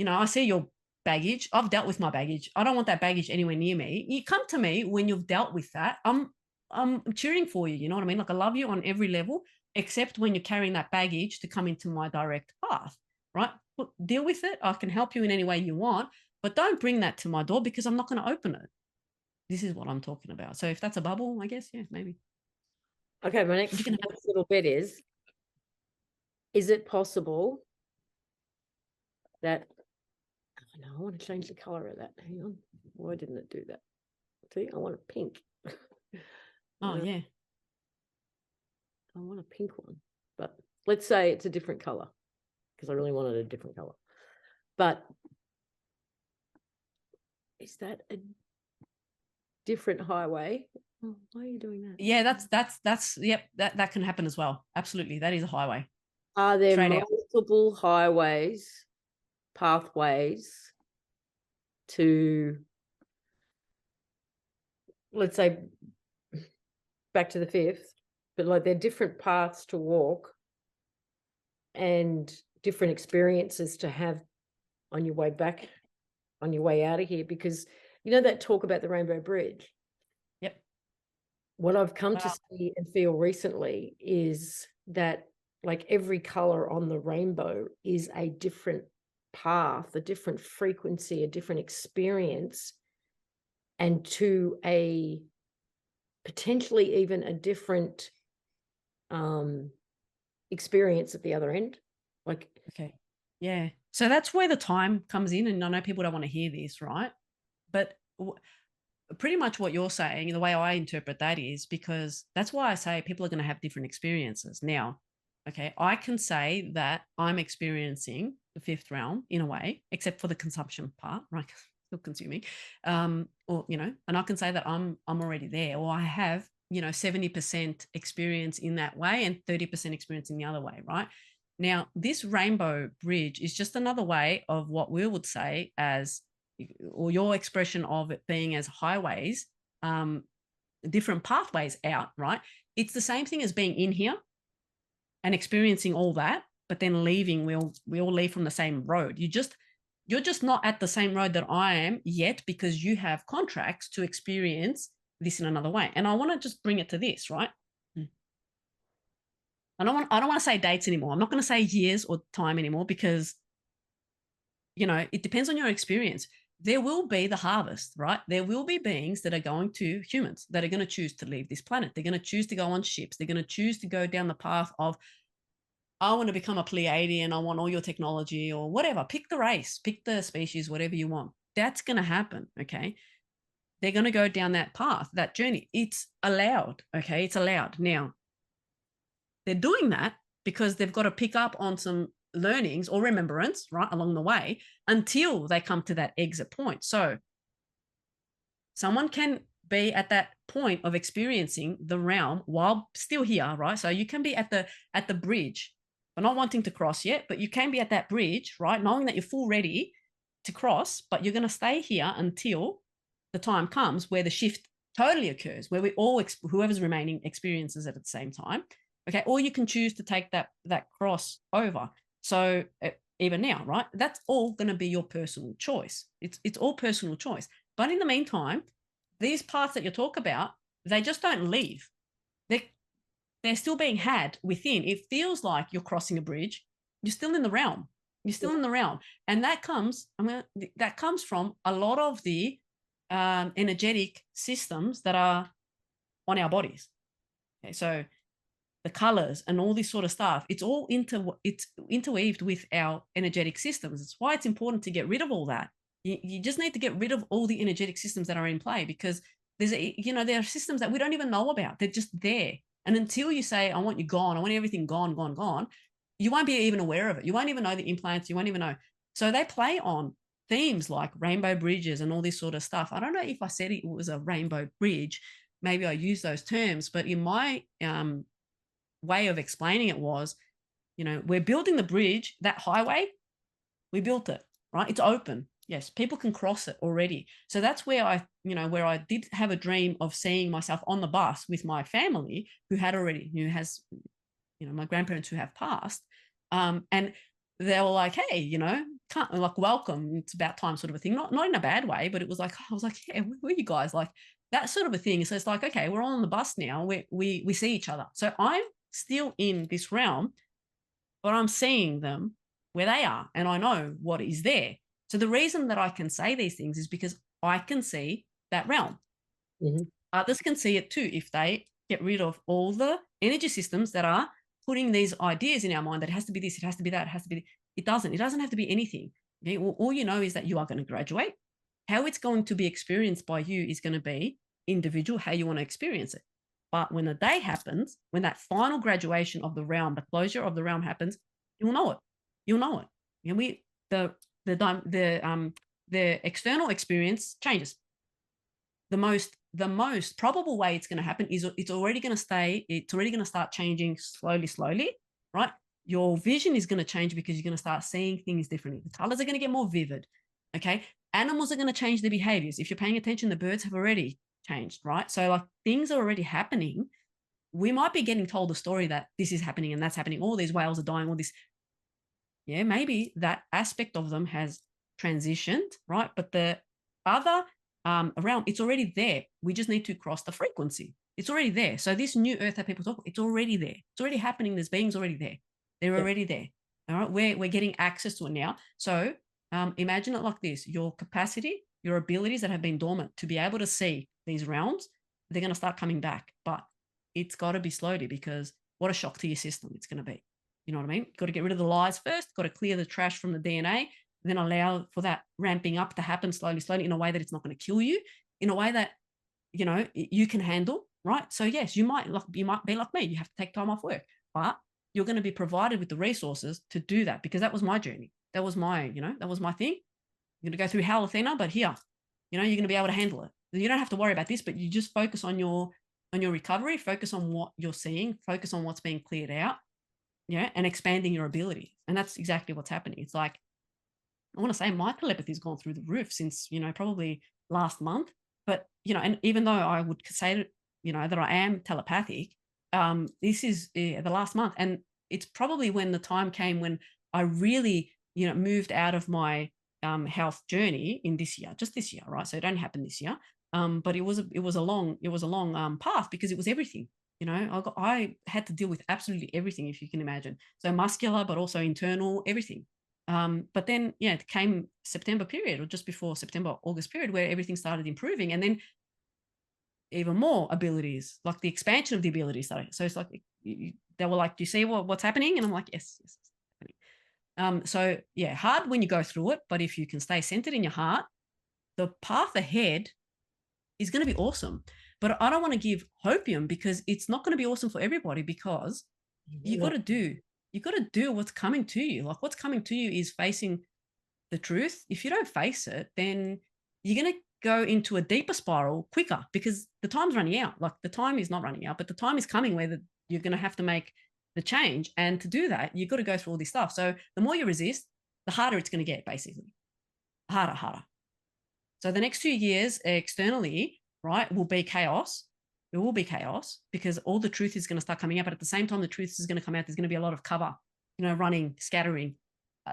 I see your baggage. I've dealt with my baggage. I don't want that baggage anywhere near me. You come to me when you've dealt with that. I'm cheering for you. You know what I mean? Like, I love you on every level, except when you're carrying that baggage to come into my direct path, right? Look, deal with it. I can help you in any way you want, but don't bring that to my door, because I'm not going to open it. This is what I'm talking about. So if that's a bubble, I guess, yeah, maybe. Okay, my next little bit is it possible that, no, I want to change the color of that. Hang on. Why didn't it do that? See, I want a pink. Oh, yeah. I want a pink one, but let's say it's a different color, because I really wanted a different color. But is that a different highway Oh, why are you doing that? Yeah, that's yep, that can happen as well. Absolutely. That is a highway. Are there Straight out. multiple highways, pathways to, let's say, back to the fifth, but like they're different paths to walk and different experiences to have on your way back, on your way out of here? Because you know that talk about the Rainbow Bridge? Yep. What I've come to Well, see and feel recently is that like every color on the rainbow is a different path, a different frequency, a different experience, and to a potentially even a different experience at the other end. Like, okay. Yeah. So that's where the time comes in. And I know people don't want to hear this, right? But pretty much what you're saying, the way I interpret that is because that's why I say people are going to have different experiences. Now, okay, I can say that I'm experiencing the fifth realm in a way, except for the consumption part, right? Still consuming, or and I can say that I'm already there, or I have 70% experience in that way and 30% experience in the other way, right? Now, this rainbow bridge is just another way of what we would say as, or your expression of it being as highways, different pathways out, right? It's the same thing as being in here and experiencing all that, but then leaving. We all leave from the same road. You're just not at the same road that I am yet because you have contracts to experience this in another way. And I want to just bring it to this, right? I don't want to say dates anymore. I'm not going to say years or time anymore because it depends on your experience. There will be the harvest, right? There will be beings that are going to humans that are going to choose to leave this planet. They're going to choose to go on ships. They're going to choose to go down the path of, I want to become a Pleiadian. I want all your technology or whatever. Pick the race, pick the species, whatever you want. That's going to happen. Okay. They're going to go down that path, that journey. It's allowed. Okay. It's allowed. Now, they're doing that because they've got to pick up on some learnings or remembrance, right, along the way until they come to that exit point. So someone can be at that point of experiencing the realm while still here, right? So you can be at the bridge, but not wanting to cross yet, but you can be at that bridge, right? Knowing that you're full ready to cross, but you're going to stay here until the time comes where the shift totally occurs, where we all, whoever's remaining experiences it at the same time. Okay. Or you can choose to take that cross over. So even now, right? That's all going to be your personal choice. It's all personal choice. But in the meantime, these paths that you talk about, they just don't leave. They're still being had within. It feels like you're crossing a bridge. You're still in the realm. You're still in the realm. And that comes from a lot of the energetic systems that are on our bodies. Okay, so the colors and all this sort of stuff, it's interweaved with our energetic systems. It's why it's important to get rid of all that. You just need to get rid of all the energetic systems that are in play because there are systems that we don't even know about. They're just there. And until you say, I want you gone, I want everything gone, gone, gone, you won't be even aware of it. You won't even know the implants. You won't even know. So they play on themes like rainbow bridges and all this sort of stuff. I don't know if I said it was a rainbow bridge. Maybe I use those terms, but in my way of explaining it was, we're building the bridge, that highway, we built it, right? It's open. Yes, people can cross it already. So that's where I did have a dream of seeing myself on the bus with my family who has, my grandparents who have passed. And they were like, hey, can't, like, welcome. It's about time sort of a thing. Not in a bad way, but it was like, I was like, yeah, where are you guys? Like that sort of a thing. So it's like, okay, we're all on the bus now. We see each other. So I'm still in this realm, but I'm seeing them where they are and I know what is there. So the reason that I can say these things is because I can see that realm. mm-hmm. Others can see it too if they get rid of all the energy systems that are putting these ideas in our mind that it has to be this, it has to be that, it has to be. It doesn't have to be anything. Okay? All you know is that you are going to graduate. How it's going to be experienced by you is going to be individual, how you want to experience it. But when the day happens, when that final graduation of the realm, the closure of the realm happens, you'll know it. You'll know it. The external experience changes. the most probable way it's going to happen is it's already going to start changing slowly, right? Your vision is going to change because you're going to start seeing things differently. The colors are going to get more vivid. Okay. Animals are going to change their behaviors. If you're paying attention, the birds have already changed, right? So like things are already happening. We might be getting told a story that this is happening and that's happening. All these whales are dying, all this. Yeah, maybe that aspect of them has transitioned, right? But the other realm, it's already there. We just need to cross the frequency. It's already there. So this new earth that people talk, it's already there. It's already happening. There's beings already there. They're already there. All right. We're getting access to it now. So imagine it like this: your capacity, your abilities that have been dormant to be able to see these realms, they're going to start coming back. But it's got to be slowly, because what a shock to your system it's going to be. You know what I mean? Got to get rid of the lies first, got to clear the trash from the DNA, then allow for that ramping up to happen slowly in a way that it's not going to kill you, in a way that, you know, you can handle, right? So yes, you might be like me, you have to take time off work, but you're going to be provided with the resources to do that, because that was my journey. That was my, you know, that was my thing. You're going to go through hell, Athena, but here, you know, you're going to be able to handle it. You don't have to worry about this, but you just focus on your recovery, focus on what you're seeing, focus on what's being cleared out, yeah, and expanding your ability. And that's exactly what's happening. It's like, I want to say my telepathy's gone through the roof since, you know, probably last month. But, you know, and even though I would say, you know, that I am telepathic, this is the last month. And it's probably when the time came when I really, you know, moved out of my health journey in this year, just this year, right? So it only happened this year. But it was a long path, because it was everything. You know, I had to deal with absolutely everything, if you can imagine. So muscular, but also internal, everything. But then, yeah, it came September period, or just before September, August period, where everything started improving. And then even more abilities, like the expansion of the abilities started. So it's like, they were like, do you see what's happening? And I'm like, yes, it's happening. So yeah, hard when you go through it, but if you can stay centered in your heart, the path ahead is going to be awesome. But I don't want to give hopium, because it's not going to be awesome for everybody, because you got to do what's coming to you. Like, what's coming to you is facing the truth. If you don't face it, then you're going to go into a deeper spiral quicker, because the time's running out. Like, the time is not running out, but the time is coming where you're going to have to make the change. And to do that, you've got to go through all this stuff. So the more you resist, the harder it's going to get, basically. Harder. So the next 2 years externally, right, will be chaos. It will be chaos, because all the truth is going to start coming out. But at the same time, the truth is going to come out. There's going to be a lot of cover, you know, running, scattering,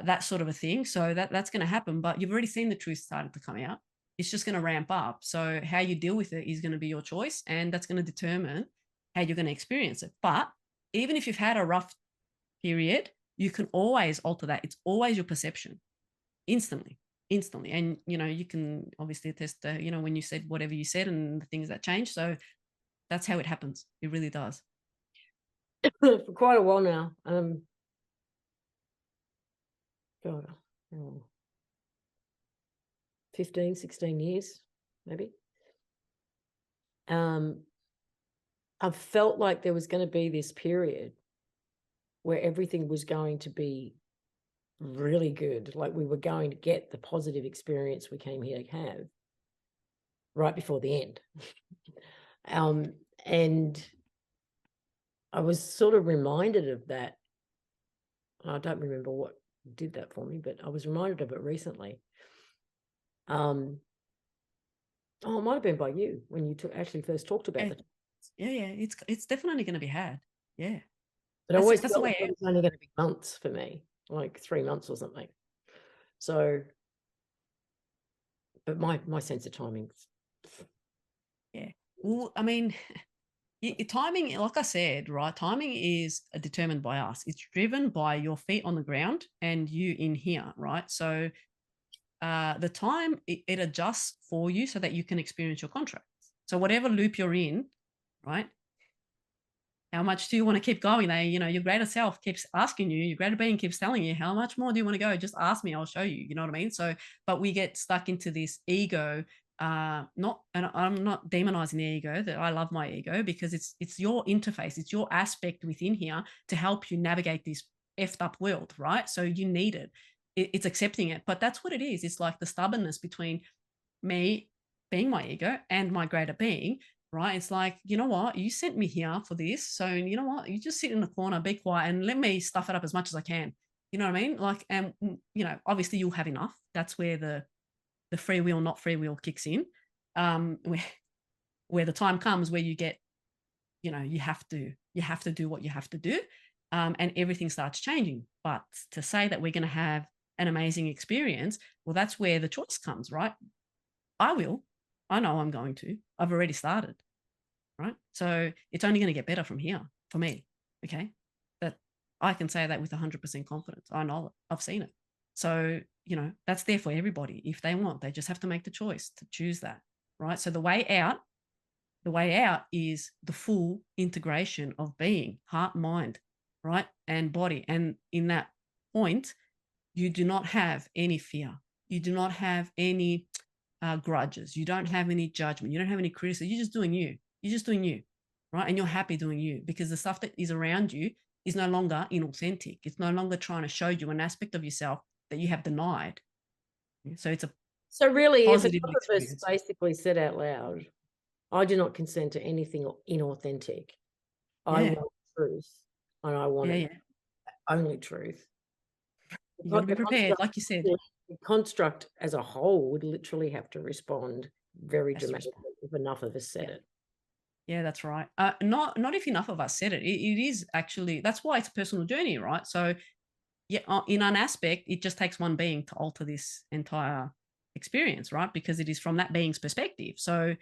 that sort of a thing. So that's going to happen. But you've already seen the truth started to come out. It's just going to ramp up. So how you deal with it is going to be your choice. And that's going to determine how you're going to experience it. But even if you've had a rough period, you can always alter that. It's always your perception, instantly. And, you know, you can obviously attest to, you know, when you said whatever you said and the things that change. So that's how it happens. It really does. For quite a while now. God, 15, 16 years, maybe. I felt like there was going to be this period where everything was going to be really good. Like, we were going to get the positive experience we came here to have right before the end. And I was sort of reminded of that. I don't remember what did that for me, but I was reminded of it recently. Oh, it might have been by you when you actually first talked about it. Yeah. It's definitely going to be had. Yeah. But I always felt the way it was only going to be months for me, like 3 months or something. So, but my sense of timing. Yeah. Well, I mean, timing, like I said, right? Timing is determined by us. It's driven by your feet on the ground and you in here, right? So the time, it adjusts for you so that you can experience your contracts. So whatever loop you're in, right? How much do you want to keep going? You know, your greater self keeps asking you, your greater being keeps telling you, how much more do you want to go? Just ask me, I'll show you. You know what I mean? So, but we get stuck into this ego. And I'm not demonizing the ego, that I love my ego, because it's your interface, it's your aspect within here to help you navigate this effed up world, right? So you need it. It's accepting it, but that's what it is. It's like the stubbornness between me being my ego and my greater being, right? It's like, you know what? You sent me here for this. So you know what? You just sit in the corner, be quiet, and let me stuff it up as much as I can. You know what I mean? Like, and obviously you'll have enough. That's where the free will, not free will kicks in. Where the time comes where you get, you have to do what you have to do. And everything starts changing. But to say that we're going to have an amazing experience, well, that's where the choice comes, right? I will. I know I'm going to. I've already started, right? So it's only going to get better from here for me. Okay. That I can say that with 100% confidence. I know it. I've seen it. So, that's there for everybody. If they want, they just have to make the choice to choose that, right? So the way out is the full integration of being, heart, mind, right? And body. And in that point, you do not have any fear. You do not have any grudges. You don't have any judgment. You don't have any criticism. You're just doing you. You're just doing you, right? And you're happy doing you, because the stuff that is around you is no longer inauthentic. It's no longer trying to show you an aspect of yourself that you have denied. So it's a So really, if positive enough of us experience. basically said out loud, I do not consent to anything inauthentic. I Yeah. want truth, and I want Yeah. only truth. You got to be prepared, like you said. The construct as a whole would literally have to respond very Has to dramatically if enough of us said it. Yeah, that's right. Not if enough of us said it. It is actually, that's why it's a personal journey, right? So yeah, in an aspect, it just takes one being to alter this entire experience, right? Because it is from that being's perspective. So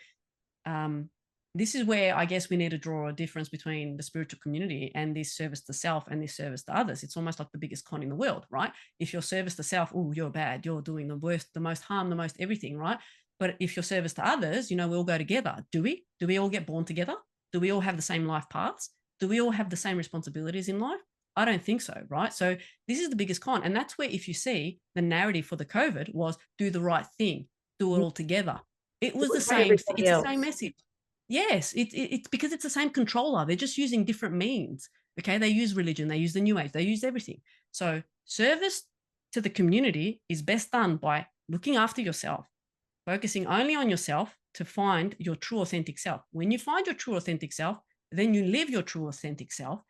this is where I guess we need to draw a difference between the spiritual community and this service to self and this service to others. It's almost like the biggest con in the world, right? If your service to self, oh, you're bad, you're doing the worst, the most harm, the most everything, right? But if your service to others, we all go together. Do we? Do we all get born together? Do we all have the same life paths? Do we all have the same responsibilities in life? I don't think so, right? So this is the biggest con. And that's where, if you see, the narrative for the COVID was do the right thing, do it all together. It was the same, it's the same message. Yes, it's because it's the same controller. They're just using different means. Okay, they use religion, they use the new age, they use everything. So service to the community is best done by looking after yourself, focusing only on yourself to find your true authentic self. When you find your true authentic self, then you live your true authentic self.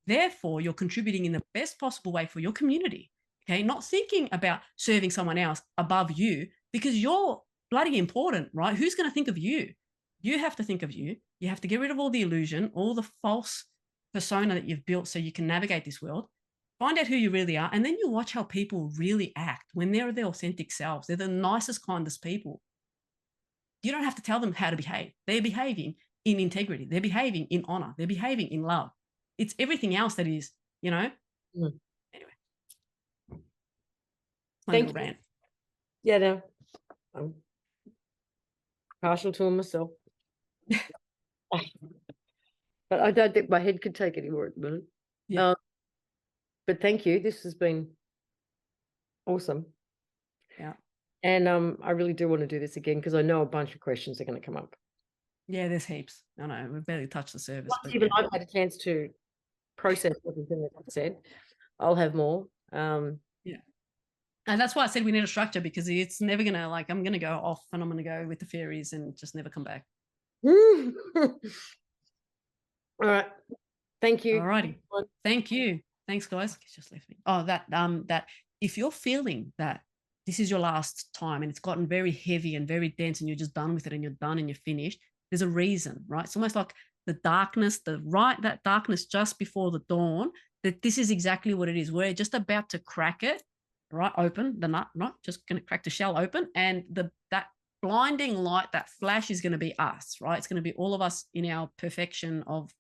Therefore, you're contributing in the best possible way for your community. Okay, not thinking about serving someone else above you, because you're bloody important, right? Who's going to think of you? You have to think of you. You have to get rid of all the illusion, all the false persona that you've built so you can navigate this world. Find out who you really are, and then you watch how people really act when they're their authentic selves. They're the nicest, kindest people. You don't have to tell them how to behave. They're behaving in integrity. They're behaving in honor. They're behaving in love. It's everything else that is, Anyway. Thank you. Rant. Yeah, no, I'm partial to him myself. But I don't think my head could take any more at the minute. Yeah. But thank you. This has been awesome. Yeah. And I really do want to do this again, because I know a bunch of questions are going to come up. Yeah, there's heaps. I know we've barely touched the surface. Once even I've had a chance to process everything that I've said, I'll have more. Yeah. And that's why I said we need a structure, because it's never going to, I'm going to go off and I'm going to go with the fairies and just never come back. All right. Thank you. All righty. Thank you. Thanks, guys. It's just left me. Oh, that if you're feeling that this is your last time and it's gotten very heavy and very dense and you're just done with it and you're done and you're finished, there's a reason, right? It's almost like the darkness, that darkness just before the dawn, that this is exactly what it is. We're just about to crack it, right? Open the nut, right? Just going to crack the shell open, and that blinding light, that flash is going to be us, right? It's going to be all of us in our perfection of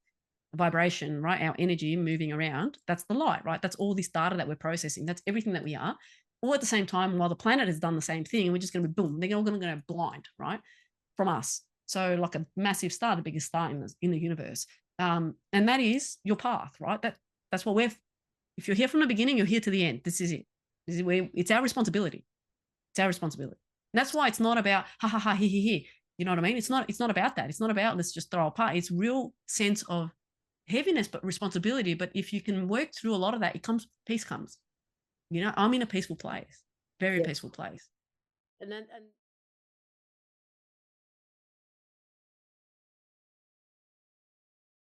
vibration, right? Our energy moving around. That's the light, right? That's all this data that we're processing. That's everything that we are. All at the same time, while the planet has done the same thing, and we're just going to be boom, they're all going to go blind, right? From us. So like a massive star, the biggest star in the universe. And that is your path, right? That's what if you're here from the beginning, you're here to the end. This is it. It's our responsibility. It's our responsibility. And that's why it's not about ha ha ha he he he. You know what I mean? It's not about that. It's not about let's just throw apart. It's real sense of heaviness, but responsibility. But if you can work through a lot of that, peace comes. I'm in a peaceful place, very peaceful place. And